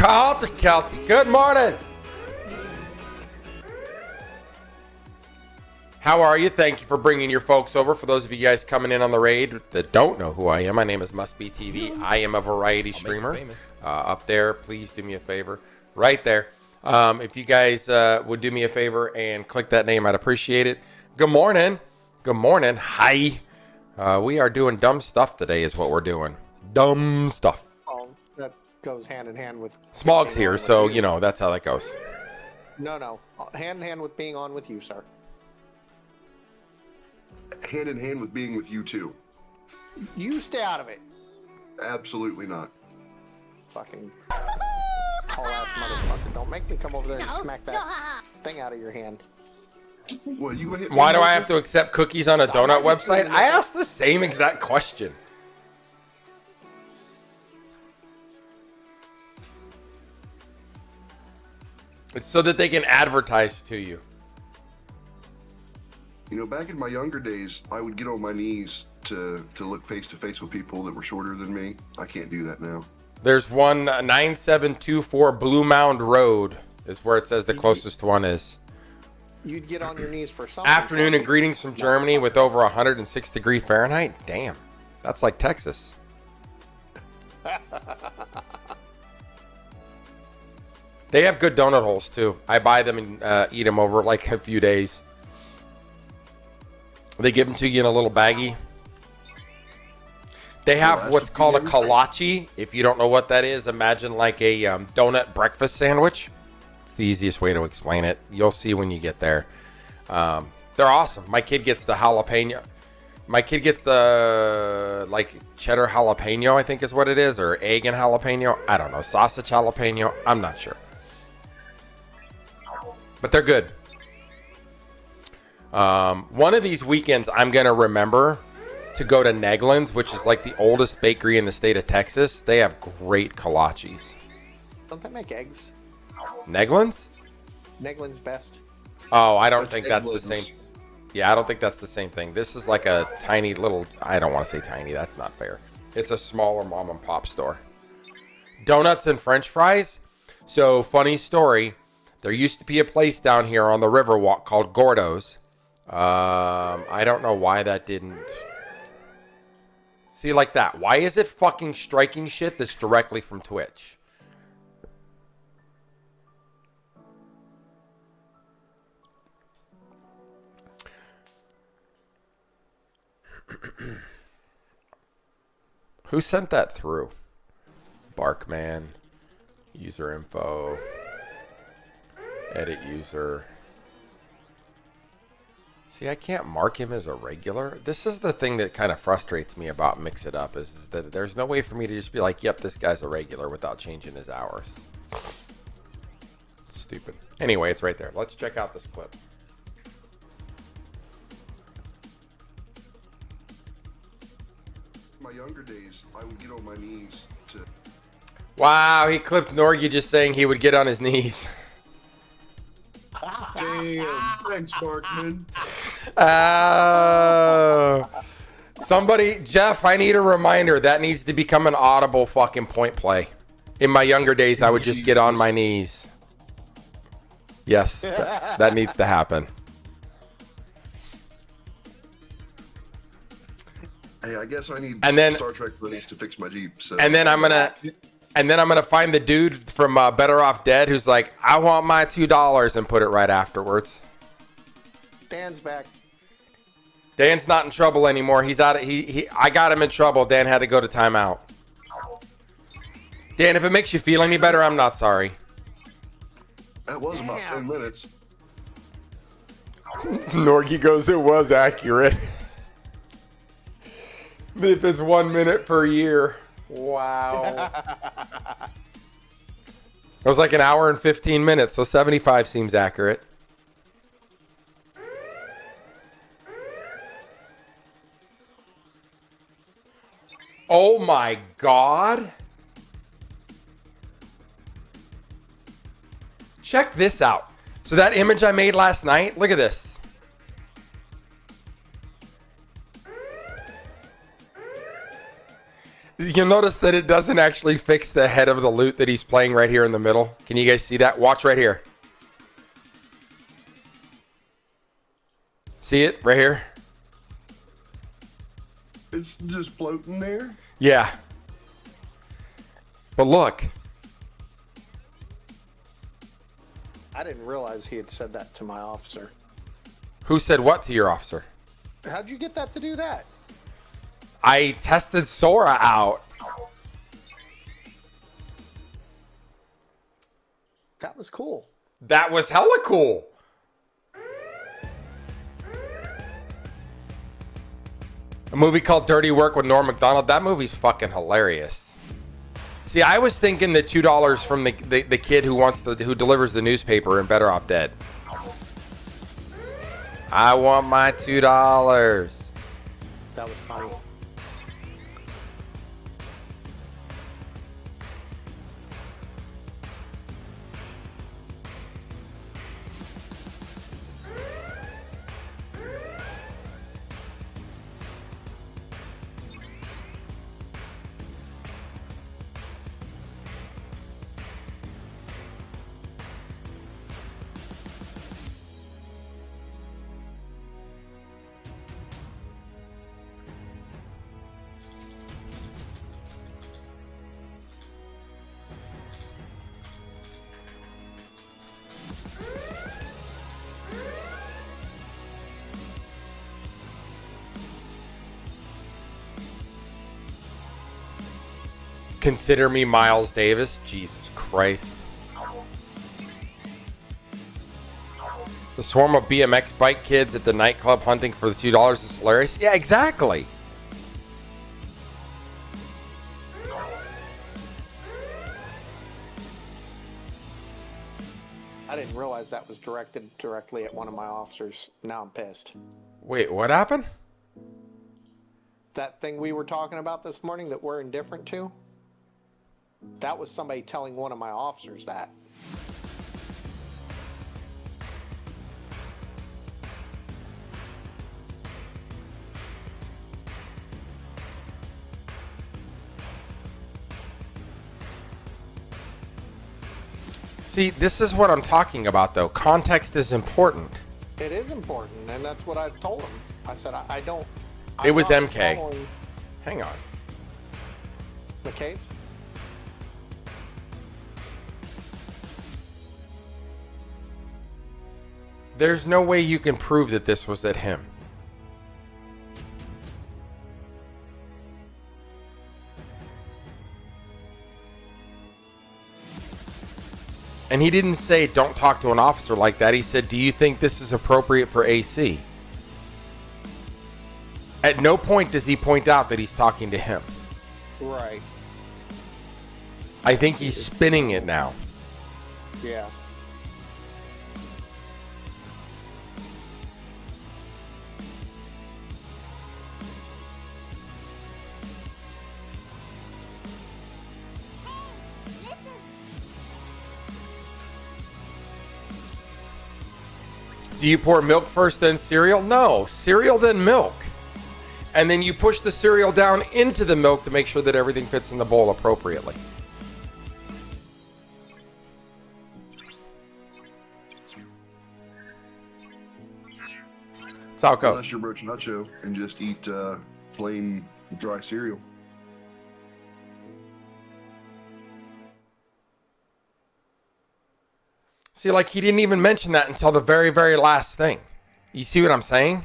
Kelty. Good morning. How are you? Thank you for bringing your folks over. For those of you guys coming in on the raid that don't know who I am, my name is Must Be TV. I am a variety streamer. Up there, please do me a favor. Right there. If you guys would do me a favor and click that name, I'd appreciate it. Good morning. Good morning. Hi. We are doing dumb stuff today is what we're doing. Dumb stuff.
Oh, that goes hand in hand with...
Smog's here, so, you know, that's how that goes.
No. Hand in hand with being on with you, sir.
Hand in hand with being with you too.
You stay out of it.
Absolutely not.
Fucking tall ass motherfucker. Don't make me come over there and smack that thing out of your hand.
Well, you hit
Why do I have to accept cookies on a donut website? I asked the same exact question. It's so that they can advertise to you.
You know, back in my younger days, I would get on my knees to look face to face with people that were shorter than me. I can't do that now.
There's one 9724 Blue Mound Road is where it says the closest one is.
You'd get on your knees for something.
Afternoon and greetings from Germany with over 106 degree Fahrenheit. Damn, that's like Texas. They have good donut holes too. I buy them and eat them over like a few days. They give them to you in a little baggie. They have what's called a kolache. If you don't know what that is, imagine like a donut breakfast sandwich. It's the easiest way to explain it. You'll see when you get there. They're awesome. My kid gets the jalapeno. My kid gets the like cheddar jalapeno, I think is what it is, or egg and jalapeno. I don't know. Sausage jalapeno. I'm not sure. But they're good. One of these weekends, I'm going to remember to go to Neglin's, which is like the oldest bakery in the state of Texas. They have great kolaches.
Don't they make eggs?
Neglin's?
Neglin's best.
Oh, I don't think that's the same. Yeah, I don't think that's the same thing. This is like a tiny little, I don't want to say tiny. That's not fair. It's a smaller mom and pop store. Donuts and French fries. So, funny story. There used to be a place down here on the Riverwalk called Gordo's. I don't know why that didn't. See, like that. Why is it fucking striking shit that's directly from Twitch? Who sent that through? Barkman. User info. Edit user. See, I can't mark him as a regular. This is the thing that kind of frustrates me about Mix It Up is that there's no way for me to just be like, yep, this guy's a regular without changing his hours. It's stupid. Anyway, it's right there. Let's check out this clip.
In my younger days, I would get on my knees to...
Wow, he clipped Norgie just saying he would get on his knees.
Damn, thanks, Markman.
Somebody, Jeff, I need a reminder. That needs to become an audible fucking point play. In my younger days, I would just get on my knees. Yes, that needs to happen.
Hey, I guess I need Star Trek bunnies to fix my Jeep. So.
And then I'm gonna find the dude from Better Off Dead who's like, I want my $2 and put it right afterwards.
Dan's back.
Dan's not in trouble anymore. He's out. I got him in trouble. Dan had to go to timeout. Dan, if it makes you feel any better, I'm not sorry.
That was about 10 minutes.
Norgie goes, it was accurate. If it's 1 minute per year. Wow. It was like an hour and 15 minutes, so 75 seems accurate. Oh my God. Check this out. So that image I made last night, look at this. You'll notice that it doesn't actually fix the head of the lute that he's playing right here in the middle. Can you guys see that? Watch right here. See it right here?
It's just floating there.
Yeah. But look.
I didn't realize he had said that to my officer.
Who said what to your officer?
How'd you get that to do that?
I tested Sora out.
That was cool.
That was hella cool. A movie called Dirty Work with Norm Macdonald. That movie's fucking hilarious. See, I was thinking the $2 from the kid who delivers the newspaper in Better Off Dead. I want my $2.
That was funny.
Consider me Miles Davis. Jesus Christ. The swarm of BMX bike kids at the nightclub hunting for the $2 is hilarious. Yeah, exactly.
I didn't realize that was directed directly at one of my officers. Now I'm pissed.
Wait, what happened?
That thing we were talking about this morning that we're indifferent to, that was somebody telling one of my officers that.
See, this is what I'm talking about, though. Context is important.
It is important, and that's what I've told him. I said, I don't...
It was
not
MK.
following
Hang on.
the case.
There's no way you can prove that this was at him. And he didn't say, don't talk to an officer like that. He said, do you think this is appropriate for AC? At no point does he point out that he's talking to him.
Right.
I think he's spinning it now.
Yeah.
Do you pour milk first, then cereal? No, cereal, then milk. And then you push the cereal down into the milk to make sure that everything fits in the bowl appropriately. That's how it goes.
Unless you're broach nacho and just eat plain dry cereal.
See, like, he didn't even mention that until the very, very last thing. You see what I'm saying?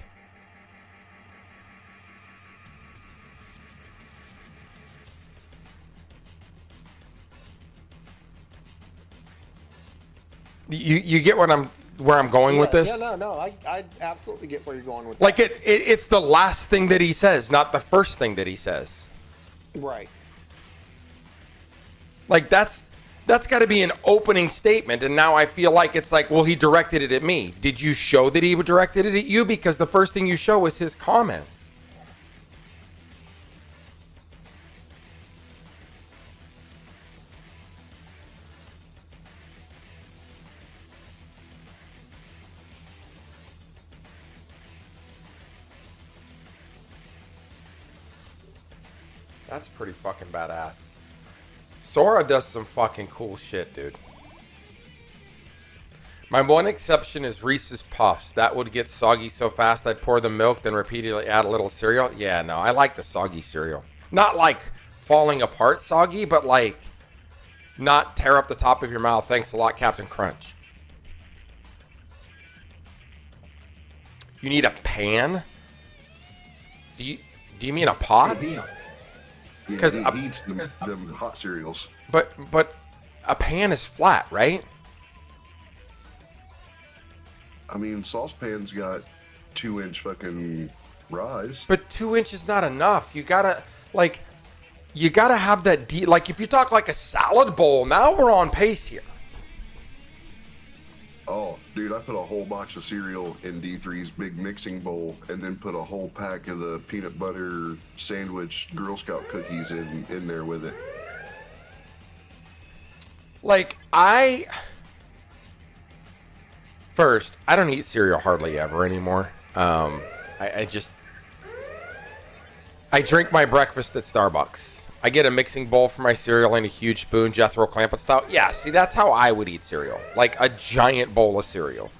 You get what where I'm going with this?
Yeah, no, I absolutely get where you're going with
Like,
that.
it's the last thing that he says, not the first thing that he says.
Right.
Like, that's got to be an opening statement, and now I feel like it's like, well, he directed it at me. Did you show that he directed it at you? Because the first thing you show is his comments. That's pretty fucking badass. Sora does some fucking cool shit, dude. My one exception is Reese's Puffs. That would get soggy so fast I'd pour the milk, then repeatedly add a little cereal. Yeah, no, I like the soggy cereal. Not like falling apart soggy, but like not tear up the top of your mouth. Thanks a lot, Captain Crunch. You need a pan? Do you mean a pot?
Because he eats them hot cereals.
But a pan is flat, right?
I mean, saucepan's got 2-inch fucking rise.
But 2 inches is not enough. You gotta have that deep. Like if you talk like a salad bowl, now we're on pace here.
Oh, dude, I put a whole box of cereal in D3's big mixing bowl, and then put a whole pack of the peanut butter sandwich Girl Scout cookies in there with it.
Like First, I don't eat cereal hardly ever anymore. I drink my breakfast at Starbucks. I get a mixing bowl for my cereal and a huge spoon, Jethro Clampett style. Yeah, see, that's how I would eat cereal. Like a giant bowl of cereal.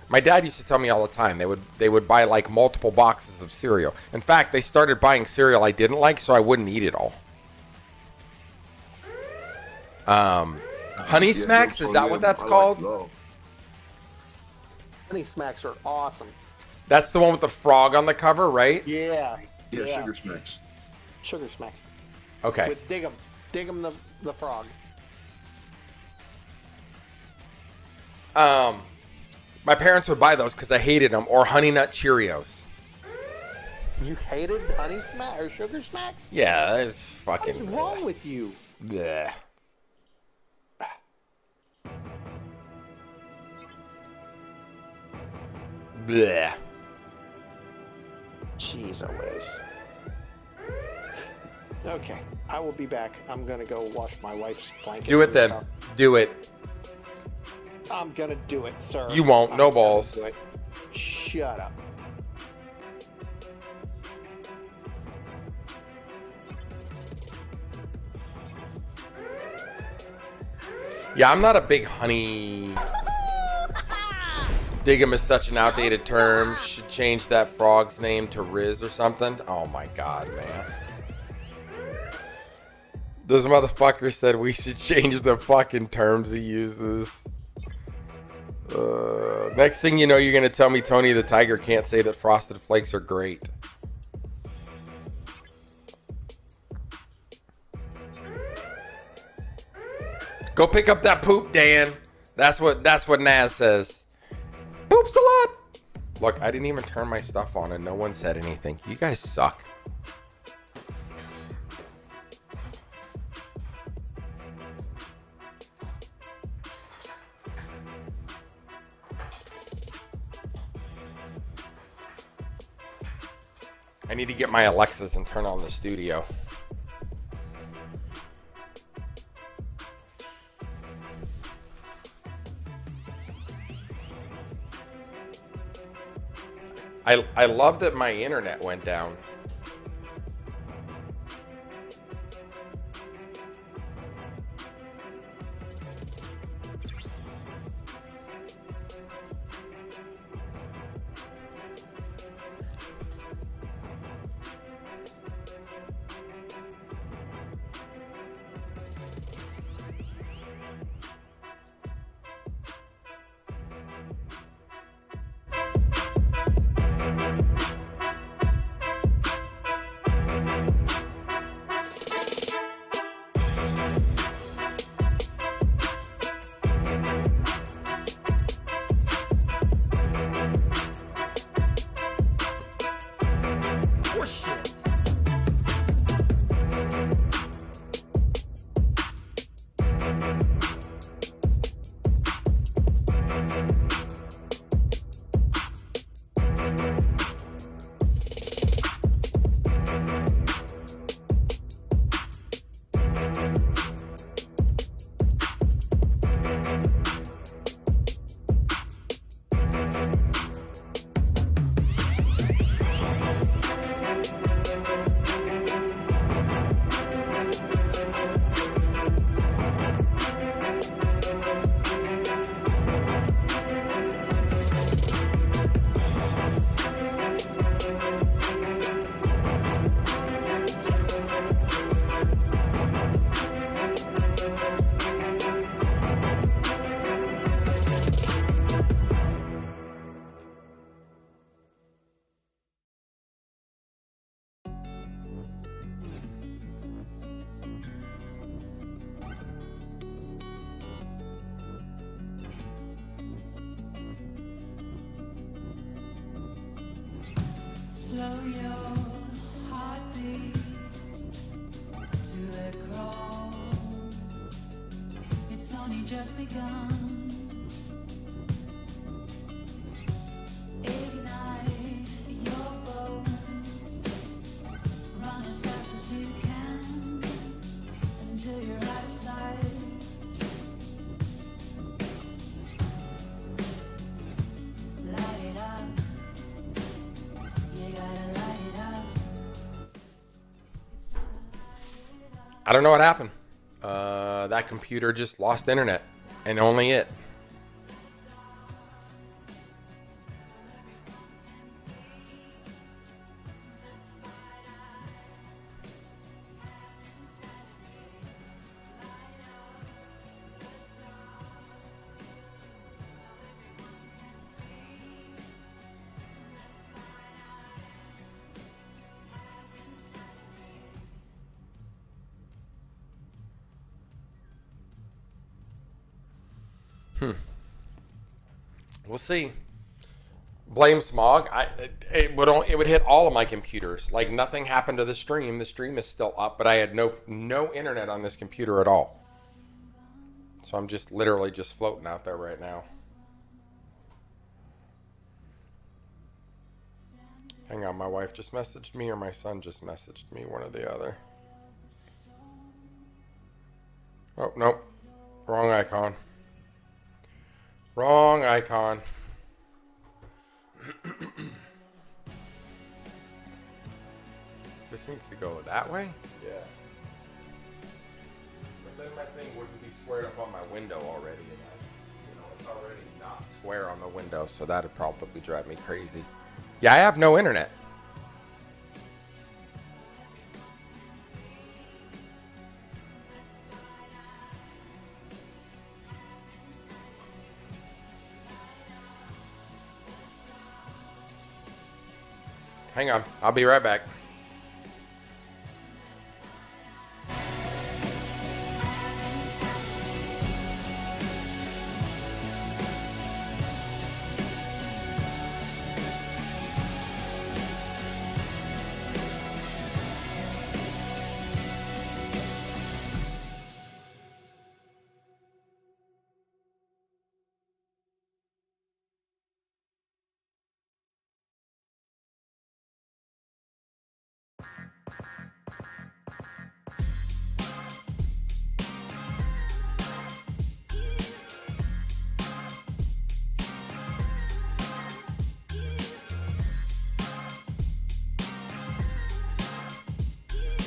My dad used to tell me all the time they would buy like multiple boxes of cereal. In fact, they started buying cereal I didn't like so I wouldn't eat it all. Honey Smacks, is that what that's called?
Honey Smacks are awesome.
That's the one with the frog on the cover, right?
Yeah.
Yeah, Sugar Smacks.
Sugar Smacks.
Okay.
With Dig 'em the frog.
My parents would buy those because I hated them, or Honey Nut Cheerios.
You hated Honey Smack or Sugar Smacks?
Yeah, that's fucking.
What's wrong with you?
Bleh. Bleh.
Jeez, always. Okay, I will be back. I'm gonna go wash my wife's blankets.
Do it then.
Stuff.
Do it.
I'm gonna do it, sir.
You won't. No balls.
Do it. Shut up.
Yeah, I'm not a big honey. Dig'em is such an outdated term. Should change that frog's name to Riz or something. Oh my god, man. This motherfucker said we should change the fucking terms he uses. Next thing you know, you're gonna tell me Tony the Tiger can't say that Frosted Flakes are great. Go pick up that poop, Dan. That's what Naz says. Poops a lot. Look, I didn't even turn my stuff on and no one said anything. You guys suck. I need to get my Alexas and turn on the studio. I love that my internet went down.
just begun. Ignite your bones, run as fast as you can until you're out of sight. Light it up, you gotta light it up.
I don't know what happened. That computer just lost internet, and only it. We'll see. Blame smog. It would hit all of my computers. Like nothing happened to the stream. The stream is still up, but I had no internet on this computer at all. So I'm just literally just floating out there right now. Hang on, my wife just messaged me or my son just messaged me, one or the other. Oh, nope. Wrong icon. Wrong icon. This needs to go that way? Yeah. But then my thing wouldn't be squared up on my window already. And it's already not square on the window, so that'd probably drive me crazy. Yeah, I have no internet. Hang on, I'll be right back.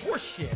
Horseshit.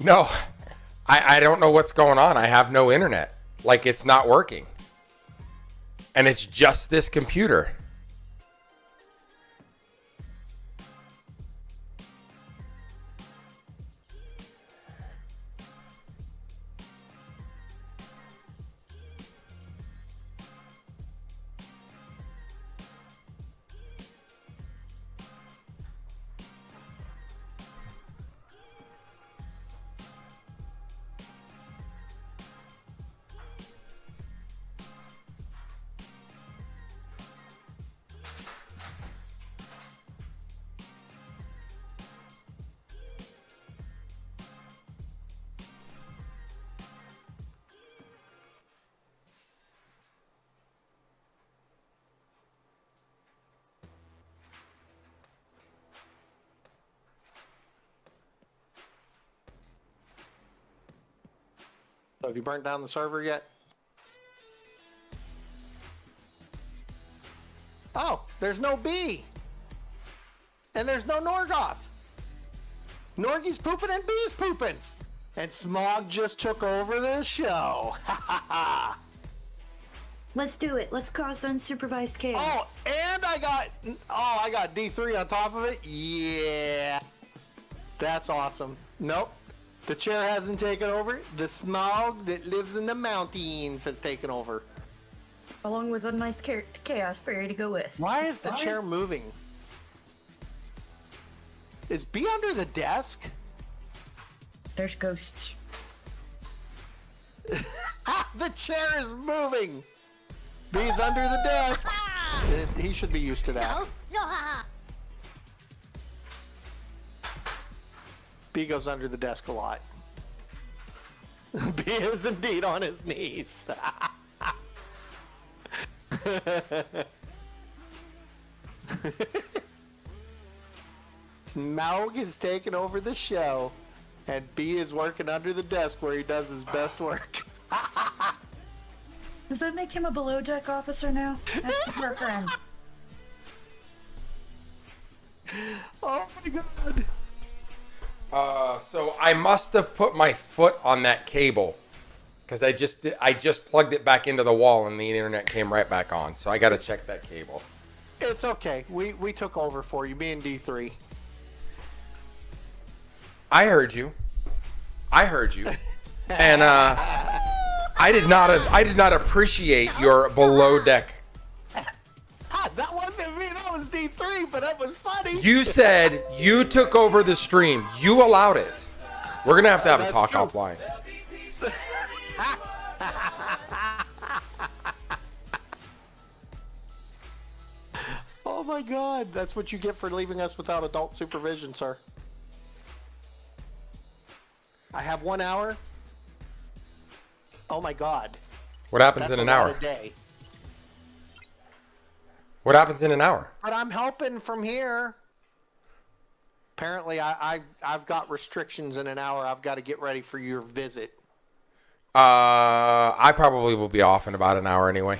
No, I don't know what's going on. I have no internet. Like, it's not working. And it's just this computer.
So have you burnt down the server yet? Oh, there's no bee. And there's no Norgoth. Norgie's pooping and Bee's pooping. And Smog just took over the show. Ha ha ha.
Let's do it. Let's cause unsupervised chaos.
Oh, and I got D3 on top of it. Yeah. That's awesome. Nope. The chair hasn't taken over. The Smog that lives in the mountains has taken over.
Along with a nice chaos fairy to go with.
Why is the chair moving? Is B under the desk?
There's ghosts.
The chair is moving. B's under the desk. He should be used to that. B goes under the desk a lot. B is indeed on his knees. Smaug is taking over the show, and B is working under the desk where he does his best work.
Does that make him a below deck officer now? That's the program.
Oh my god.
So I must have put my foot on that cable because I just plugged it back into the wall and the internet came right back on. So I got to check that cable.
It's okay. We took over for you, being D3.
I heard you, and I did not appreciate your below deck.
That wasn't me. That was D3, but that was funny.
You said you took over the stream. You allowed it. We're gonna have to have a
That's
talk
true.
offline.
Oh my god, that's what you get for leaving us without adult supervision, sir. I have 1 hour. Oh my god.
What happens
That's
in an
a lot
hour?
a day.
What happens in an hour?
But I'm helping from here. Apparently, I've got restrictions in an hour. I've got to get ready for your visit.
I probably will be off in about an hour anyway.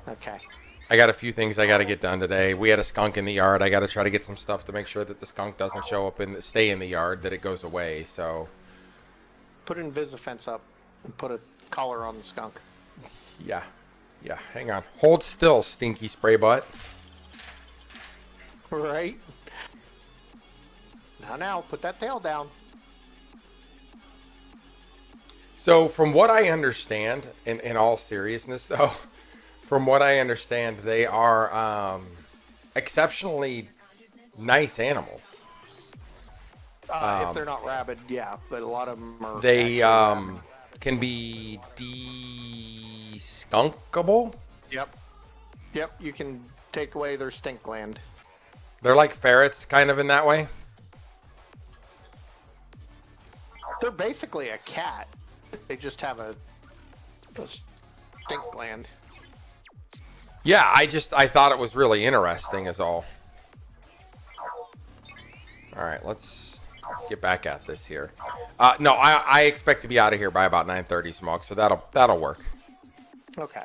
Okay.
I got a few things I got to get done today. We had a skunk in the yard. I got to try to get some stuff to make sure that the skunk doesn't show up and stay in the yard, that it goes away. So,
Put an Invisifence up and put a collar on the skunk.
yeah. Hang on. Hold still, stinky spray butt.
Right? Now, put that tail down.
So, from what I understand, in all seriousness, though, from what I understand, they are exceptionally nice animals.
If they're not rabid, yeah, but a lot of them are.
They
actually rabid.
can be de-skunkable.
Yep, you can take away their stink gland.
They're like ferrets, kind of in that way.
They're basically a cat. They just have a stink gland.
Yeah, I thought it was really interesting is all. All right, let's get back at this here. No, I expect to be out of here by about 9:30, Smoke, so that'll work.
Okay.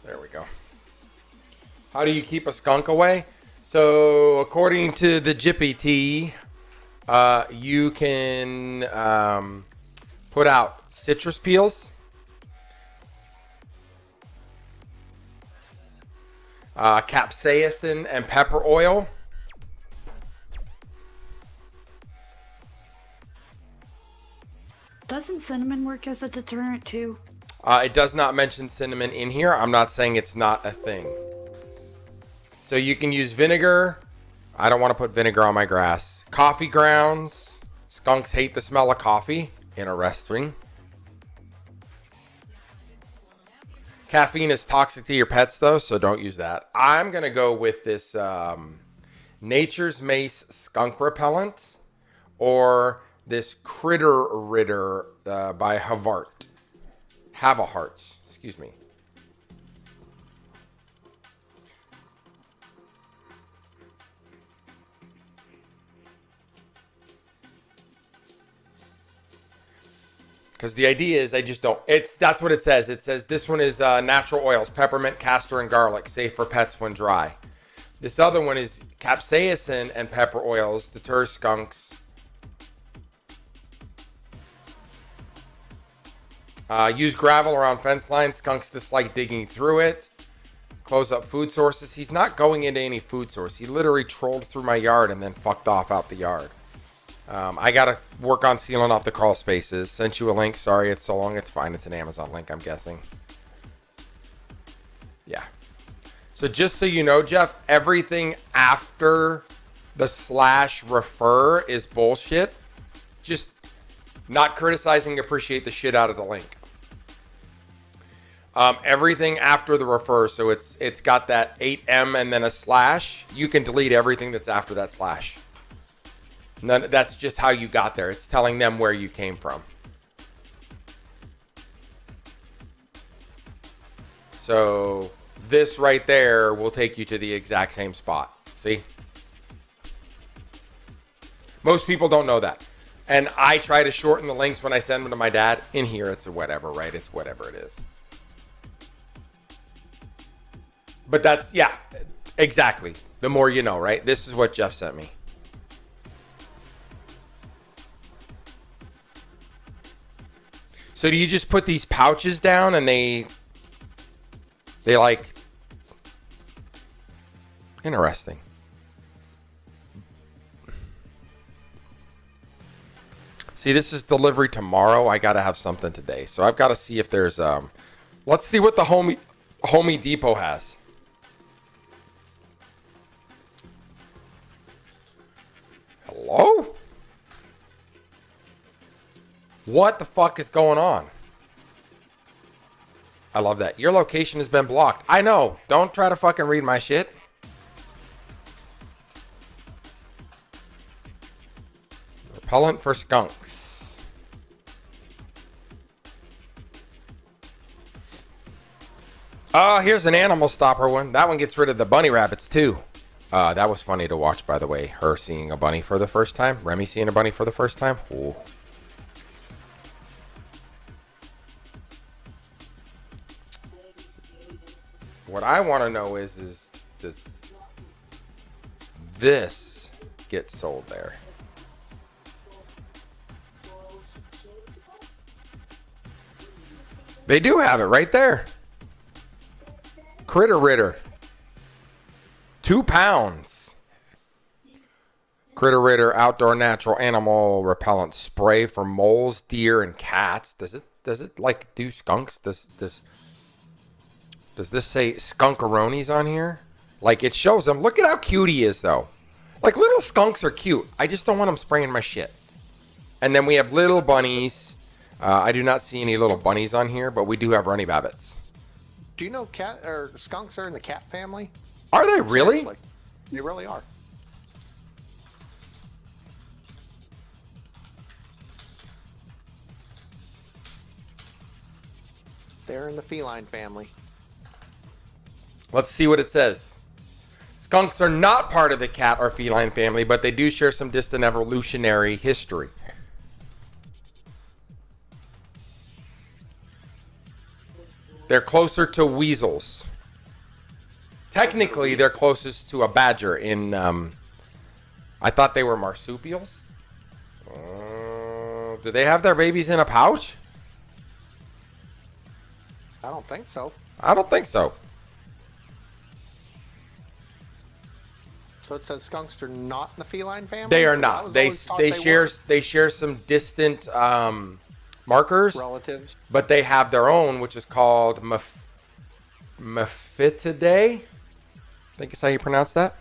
There we go. How do you keep a skunk away? So, according to the GPT, you can put out citrus peels, capsaicin and pepper oil,
Doesn't cinnamon work as a deterrent too?
it does not mention cinnamon in here. I'm not saying it's not a thing. So you can use vinegar. I don't want to put vinegar on my grass. Coffee grounds. Skunks hate the smell of coffee. Interesting. Caffeine is toxic to your pets, though, so don't use that. I'm going to go with this Nature's Mace skunk repellent or this Critter Ritter by Havahart. Excuse me. Because the idea is I just don't. That's what it says. It says this one is natural oils, peppermint, castor, and garlic, safe for pets when dry. This other one is capsaicin and pepper oils, deters skunks. Use gravel around fence lines. Skunks dislike digging through it. Close up food sources. He's not going into any food source. He literally trolled through my yard and then fucked off out the yard. I got to work on sealing off the crawl spaces. Sent you a link. Sorry it's so long. It's fine. It's an Amazon link, I'm guessing. Yeah. So just so you know, Jeff, everything after the /refer is bullshit. Just not criticizing, appreciate the shit out of the link. Everything after the refer, so it's got that 8M and then a slash. You can delete everything that's after that slash. That's just how you got there. It's telling them where you came from. So this right there will take you to the exact same spot. See? Most people don't know that. And I try to shorten the links when I send them to my dad. In here, it's a whatever, right? It's whatever it is. But that's, yeah, exactly. The more you know, right? This is what Jeff sent me. So do you just put these pouches down and they like, interesting. See, this is delivery tomorrow. I got to have something today. So I've got to see if there's, let's see what the Home Depot has. Hello? What the fuck is going on? I love that. Your location has been blocked. I know. Don't try to fucking read my shit. Repellent for skunks. Oh, here's an animal stopper one. That one gets rid of the bunny rabbits too. That was funny to watch, by the way. Her seeing a bunny for the first time. Remy seeing a bunny for the first time. Ooh. What I want to know is does this get sold there? They do have it right there. Critter Ritter. 2 pounds. Critter Ritter outdoor natural animal repellent spray for moles, deer, and cats. Does it like do skunks? Does this say skunkaronis on here? Like it shows them. Look at how cute he is though. Like little skunks are cute. I just don't want them spraying my shit. And then we have little bunnies. I do not see any little bunnies on here, but we do have runny babbits.
Do you know cat or skunks are in the cat family?
Are they really?
Seriously. They really are. They're in the feline family.
Let's see what it says. Skunks are not part of the cat or feline family, but they do share some distant evolutionary history. They're closer to weasels. Technically, they're closest to a badger in, I thought they were marsupials. Do they have their babies in a pouch?
I don't think so.
I don't think so.
So it says skunks are not in the feline family?
They are
'Cause I
not.
was
They
always taught
they share some distant markers,
relatives.
but they have their own, which is called Mephitidae. I think is how you pronounce that.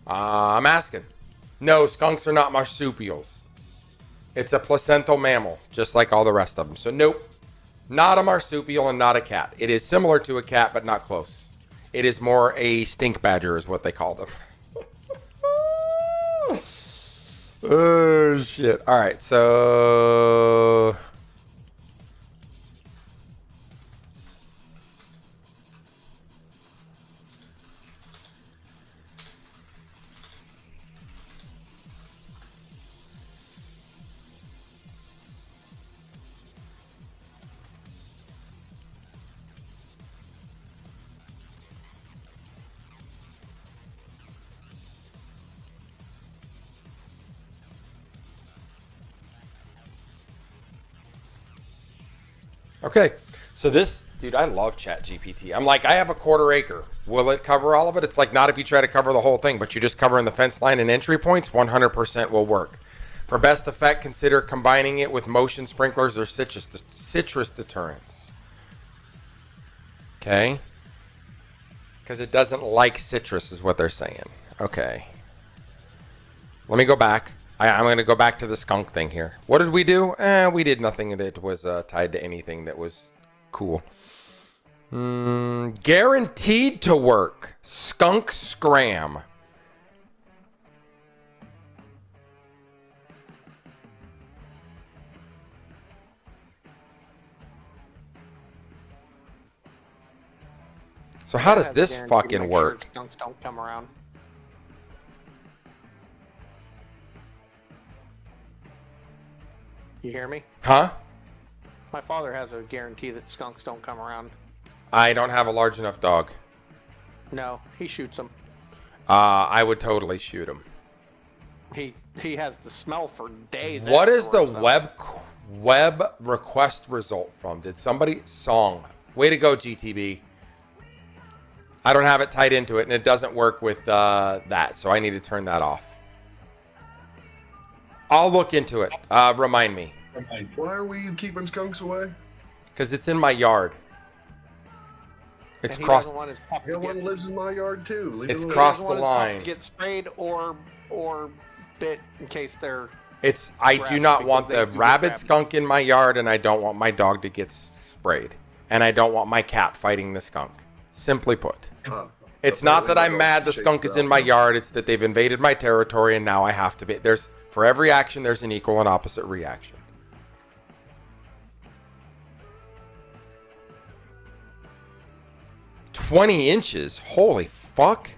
I'm asking. No, skunks are not marsupials. It's a placental mammal, just like all the rest of them. So nope, not a marsupial and not a cat. It is similar to a cat, but not close. It is more a stink badger is what they call them. Oh shit. All right, so okay. So this, dude, I love Chat GPT. I'm like, I have a quarter acre. Will it cover all of it? It's like not if you try to cover the whole thing, but you just cover in the fence line and entry points, 100% will work. For best effect, consider combining it with motion sprinklers or citrus deterrents. Okay. Because it doesn't like citrus is what they're saying. Okay. Let me go back. I'm going to go back to the skunk thing here. What did we do? We did nothing that was tied to anything that was cool. Guaranteed to work. Skunk Scram. So how does this fucking work?
Skunks don't come around. You hear me?
Huh?
My father has a guarantee that skunks don't come around.
I don't have a large enough dog.
No, he shoots them.
I would totally shoot him.
He has the smell for days.
What is the
afterwards, though.
web request result from? Did somebody song? Way to go, GTB. I don't have it tied into it, and it doesn't work with that, so I need to turn that off. I'll look into it. Remind me.
Why are we keeping skunks away?
Because it's in my yard. It's
And he
crossed.
doesn't want his pup to
Yeah, one
get,
lives in my yard too. Leave
It's
it alone.
crossed
doesn't want
the
his pup
line.
to get sprayed or bit in case they're.
I do
Rabbit,
not
because
want
they
the
do get
rabid
rabid.
skunk in my yard, and I don't want my dog to get sprayed. And I don't want my cat fighting the skunk. Simply put. It's not that I'm mad the skunk is in my yard. It's that they've invaded my territory, and now I have to be. For every action, there's an equal and opposite reaction. $20. Holy fuck.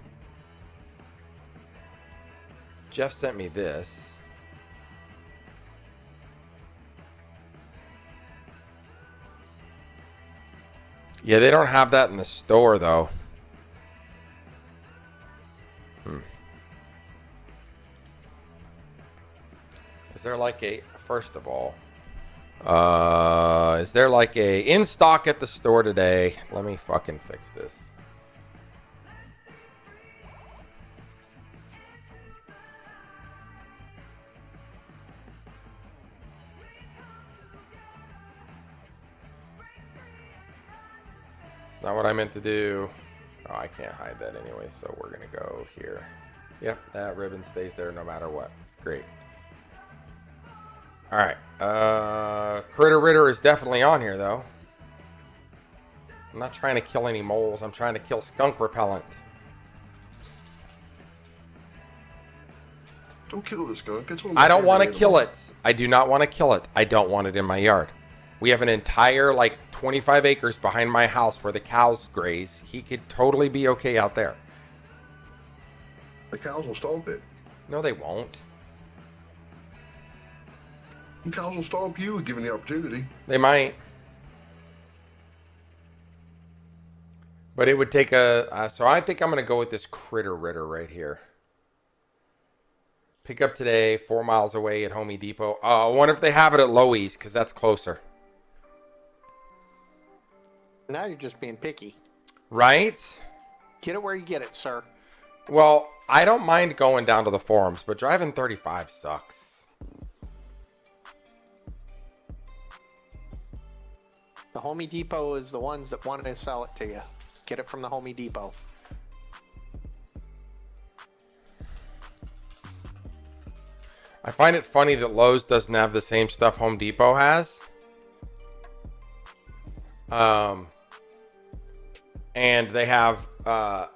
Jeff sent me this. Yeah, they don't have that in the store, though. Is there like a, first of all, is there like a in stock at the store today? Let me fucking fix this. It's not what I meant to do. Oh, I can't hide that anyway, so we're gonna go here. Yep, that ribbon stays there no matter what. Great. All right. Critter Ritter is definitely on here, though. I'm not trying to kill any moles. I'm trying to kill skunk repellent.
Don't kill the skunk. It's one of
I
my
don't want to
favorite
kill
animals.
it. I do not want to kill it. I don't want it in my yard. We have an entire, 25 acres behind my house where the cows graze. He could totally be okay out there.
The cows will stomp it.
No, they won't.
The cows will stomp you given the opportunity.
They might. But it would take a... so I think I'm going to go with this Critter Ritter right here. Pick up today, 4 miles away at Home Depot. I wonder if they have it at Lowe's, because that's closer.
Now you're just being picky.
Right?
Get it where you get it, sir.
Well, I don't mind going down to the forums, but driving 35 sucks.
The Home Depot is the ones that want to sell it to you. Get it from the Home Depot.
I find it funny that Lowe's doesn't have the same stuff Home Depot has. And they have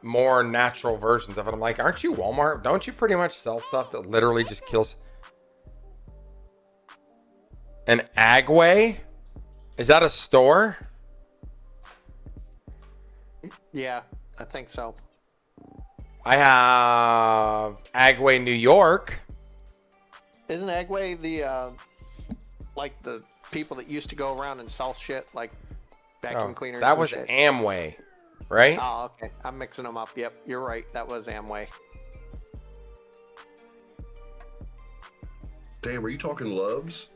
more natural versions of it. I'm like, aren't you Walmart? Don't you pretty much sell stuff that literally just kills? An Agway? Is that a store?
Yeah, I think so.
I have Agway, New York.
Isn't Agway the like the people that used to go around and sell shit like vacuum
Oh,
cleaners?
that
and
was
shit?
Amway, right?
Oh, okay. I'm mixing them up. Yep, you're right. That was Amway.
Damn, are you talking Loves?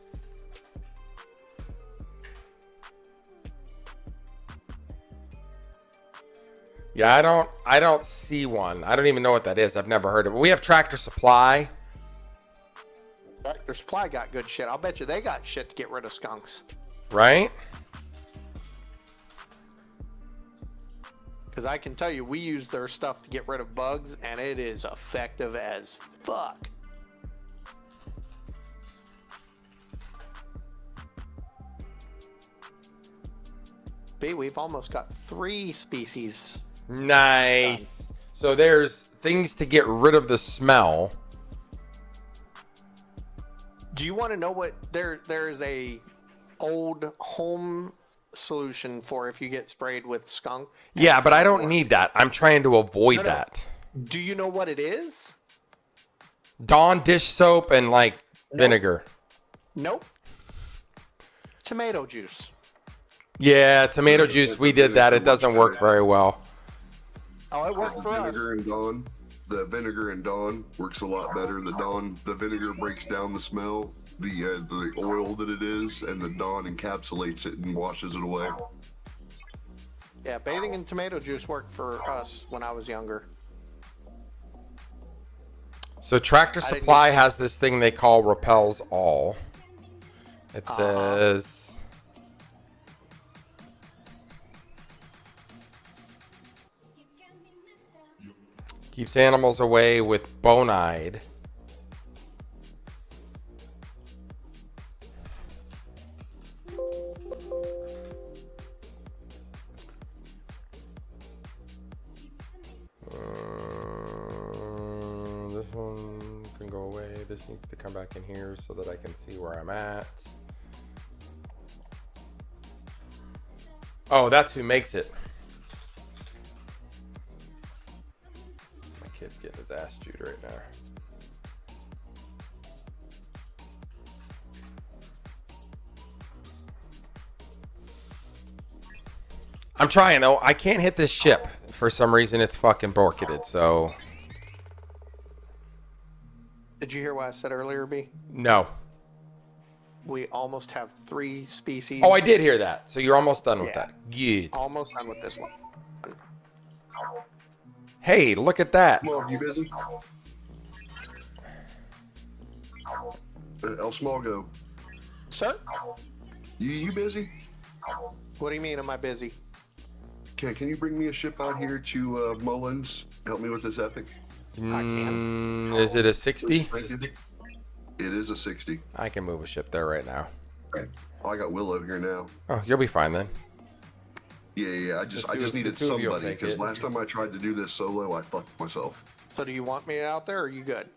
Yeah, I don't see one. I don't even know what that is. I've never heard of it. We have Tractor Supply.
Tractor Supply got good shit. I'll bet you they got shit to get rid of skunks.
Right?
Because I can tell you, we use their stuff to get rid of bugs, and it is effective as fuck. B, we've almost got 3 species.
Nice. So there's things to get rid of the smell.
Do you want to know what there's a old home solution for if you get sprayed with skunk?
Yeah, but I don't need that. I'm trying to avoid
No.
that.
Do you know what it is?
Dawn dish soap and like vinegar.
Nope. Tomato juice.
Yeah, tomato juice. We did that. It doesn't work very well.
Oh, it worked for us.
Vinegar and Dawn. The vinegar and Dawn works a lot better. The vinegar breaks down the smell, the oil that it is, and the Dawn encapsulates it and washes it away.
Yeah, bathing in tomato juice worked for us when I was younger.
So Tractor
didn't
Supply has this thing they call Repels All. It says keeps animals away with bonide. This one can go away. This needs to come back in here so that I can see where I'm at. Oh, that's who makes it. My kid's getting his ass chewed right now. I'm trying though. I can't hit this ship. For some reason it's fucking borketed, so
Did you hear what I said earlier, B?
no.
We almost have 3 species.
Oh, I did hear that. So you're almost done with
Yeah.
that. Good.
Almost done with this one.
Hey, look at that.
Come on, you busy? El Smago,
Sir?
you busy?
What do you mean, am I busy?
Can you bring me a ship out here to Mullins? Help me with this epic.
I can.
Is it a 60?
Thank you. It is a 60.
I can move a ship there right now.
Oh, I got Willow here now.
Oh, you'll be fine then.
Yeah. I just needed
the two of you will
somebody
take
because
it.
last time I tried to do this solo, I fucked myself.
So do you want me out there, or are you good?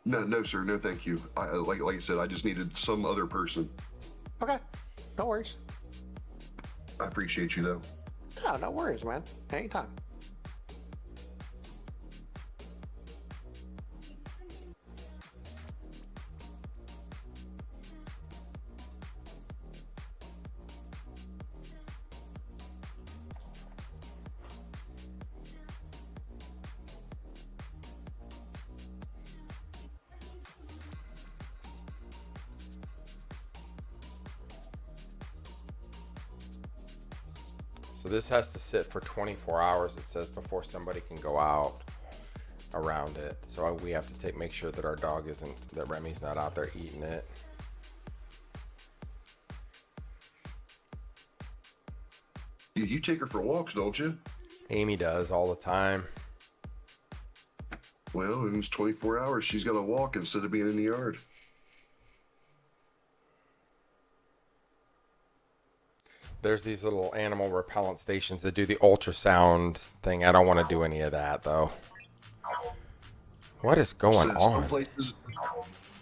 No, sir. No, thank you. Like I said, I just needed some other person.
Okay. No worries.
I appreciate you though.
No, no worries, man. Anytime.
So this has to sit for 24 hours, it says, before somebody can go out around it. So we have to make sure that our dog that Remy's not out there eating it.
You take her for walks, don't you?
Amy does all the time.
Well, in 24 hours, she's got to walk instead of being in the yard.
There's these little animal repellent stations that do the ultrasound thing. I don't want to do any of that though. What is going
So
on?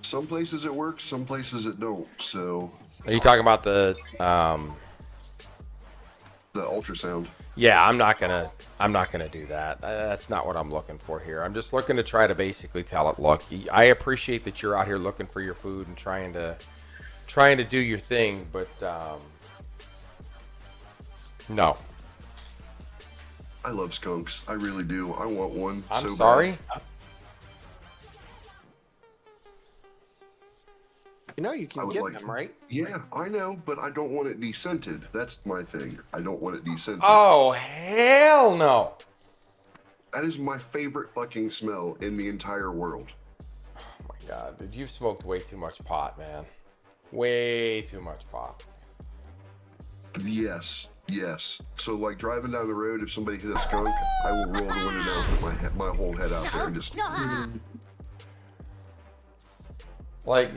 some places it works, some places it don't. So
Are you talking about the
ultrasound.
Yeah, I'm not gonna do that. That's not what I'm looking for here. I'm just looking to try to basically tell it, look, I appreciate that you're out here looking for your food and trying to do your thing, but no.
I love skunks. I really do. I want one.
I'm
so
sorry.
Bad.
You know you
I
can
would
get
like-
them, right?
Yeah, I know, but I don't want it descented. That's my thing. I don't want it descented.
Oh, hell no.
That is my favorite fucking smell in the entire world.
Oh my God, dude, you've smoked way too much pot, man. Way too much pot.
Yes, yes. So like driving down the road, if somebody hit a skunk, I will roll the window down, put my whole head out there, and just.
Like,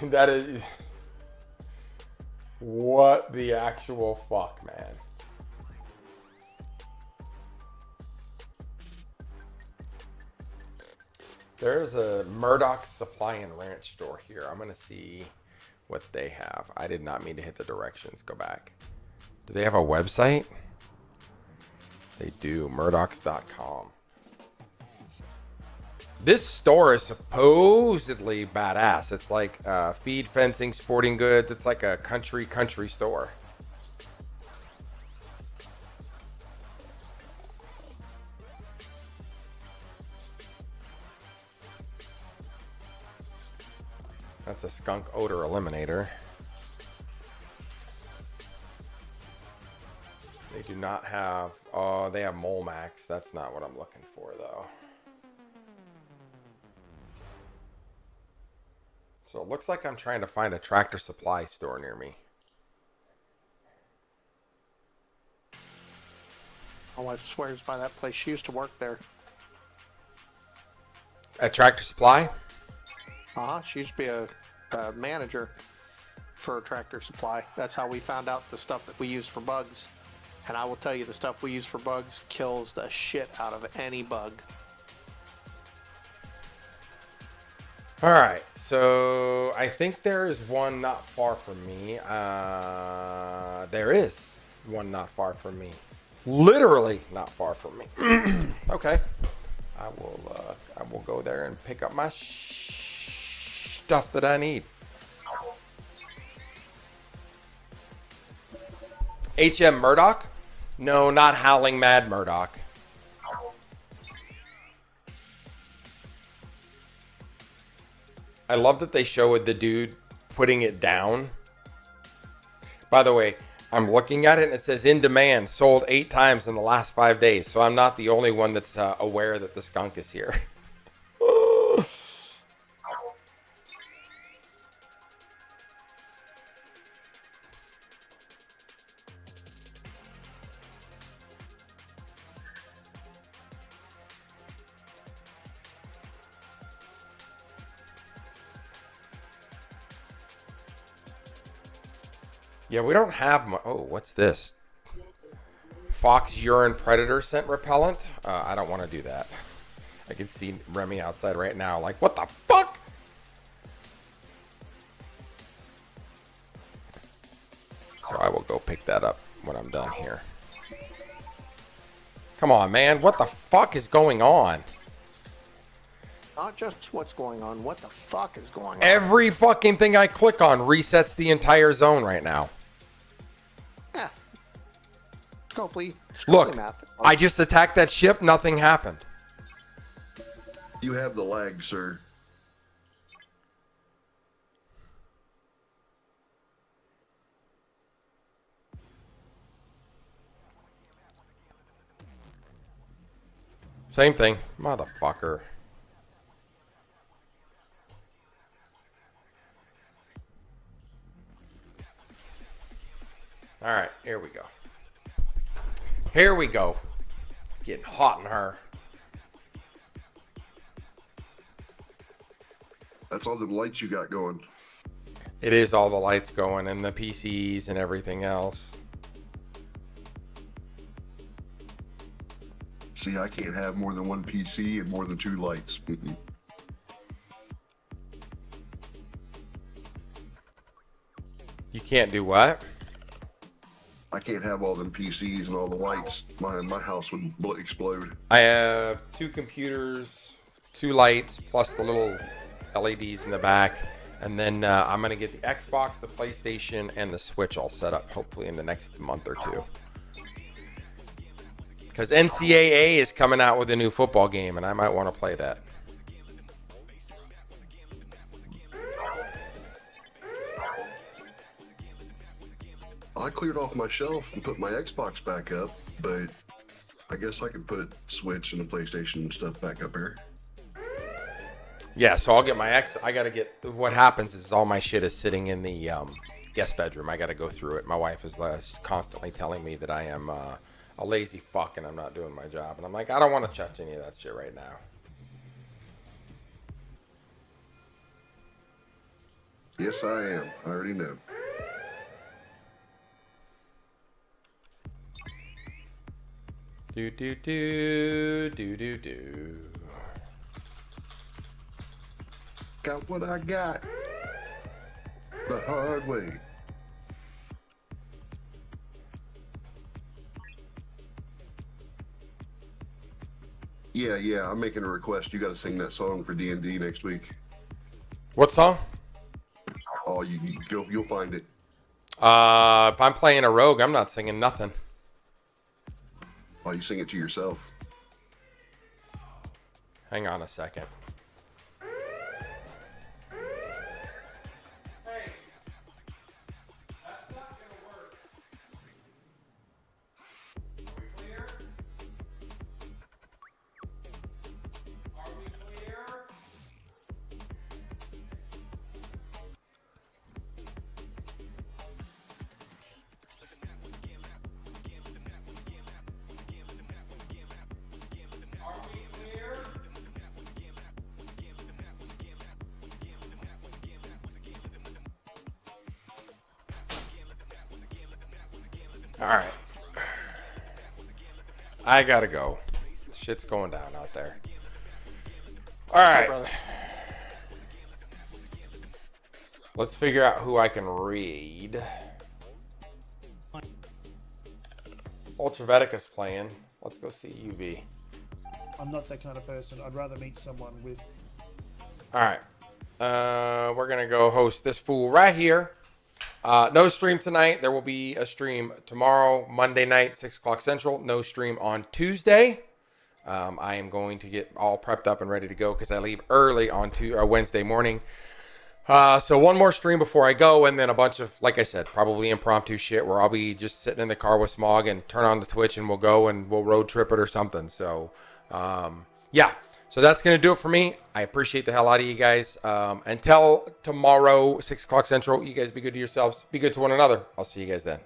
that is... What the actual fuck, man? There's a Murdoch Supply and Ranch store here. I'm going to see what they have. I did not mean to hit the directions. Go back. Do they have a website? They do. Murdochs.com. This store is supposedly badass. It's like feed, fencing, sporting goods. It's like a country store. That's a skunk odor eliminator. They do not have, oh, they have Mole Max. That's not what I'm looking for though. So it looks like I'm trying to find a Tractor Supply store near me.
My wife swears by that place. She used to work there.
At Tractor Supply?
She used to be a manager for Tractor Supply. That's how we found out the stuff that we use for bugs. And I will tell you, the stuff we use for bugs kills the shit out of any bug.
All right, so I think there is one not far from me. There is one not far from me. Literally not far from me. Okay, I will go there and pick up my stuff that I need. HM Murdoch? No, not Howling Mad Murdoch. I love that they showed the dude putting it down. By the way, I'm looking at it and it says in demand, sold 8 times in the last 5 days. So I'm not the only one that's aware that the skunk is here. Yeah, we don't have my... Oh, what's this? Fox urine predator scent repellent? I don't want to do that. I can see Remy outside right now like, what the fuck? So I will go pick that up when I'm done here. Come on, man. What the fuck is going on?
Not just what's going on. What the fuck is going on?
Every fucking thing I click on resets the entire zone right now.
Yeah. Scopely.
Look,
math.
I just attacked that ship. Nothing happened.
You have the lag, sir.
Same thing. Motherfucker. All right, here we go. Here we go. It's getting hot in her.
That's all the lights you got going.
It is all the lights going and the PCs and everything else.
See, I can't have more than one PC and more than 2 lights.
You can't do what?
I can't have all them PCs and all the lights. My house would explode.
I have 2 computers, 2 lights, plus the little LEDs in the back. And then I'm going to get the Xbox, the PlayStation, and the Switch all set up, hopefully in the next month or 2. Because NCAA is coming out with a new football game, and I might want to play that.
I cleared off my shelf and put my Xbox back up, but I guess I could put Switch and the PlayStation and stuff back up here.
Yeah, so I'll get my I got to get... What happens is all my shit is sitting in the guest bedroom. I got to go through it. My wife is constantly telling me that I am a lazy fuck and I'm not doing my job. And I'm like, I don't want to touch any of that shit right now.
Yes, I am. I already know.
Do, do, do, do, do, do.
Got what I got the hard way. Yeah, I'm making a request. You got to sing that song for D&D next week.
What song?
Oh, you'll find it.
If I'm playing a rogue, I'm not singing nothing.
Oh, you sing it to yourself.
Hang on a second. All right. I gotta go. Shit's going down out there. All right. Let's figure out who I can read. Ultravetica's playing. Let's go see UV.
I'm not that kind of person. I'd rather meet someone with...
All right. We're going to go host this fool right here. No stream tonight. There will be a stream tomorrow, Monday night, 6 o'clock Central. No stream on Tuesday. I am going to get all prepped up and ready to go because I leave early on Wednesday morning. So one more stream before I go, and then a bunch of, like I said, probably impromptu shit where I'll be just sitting in the car with Smog and turn on the Twitch and we'll go and we'll road trip it or something. So, yeah. So that's going to do it for me. I appreciate the hell out of you guys. Until tomorrow, 6 o'clock Central, you guys be good to yourselves. Be good to one another. I'll see you guys then.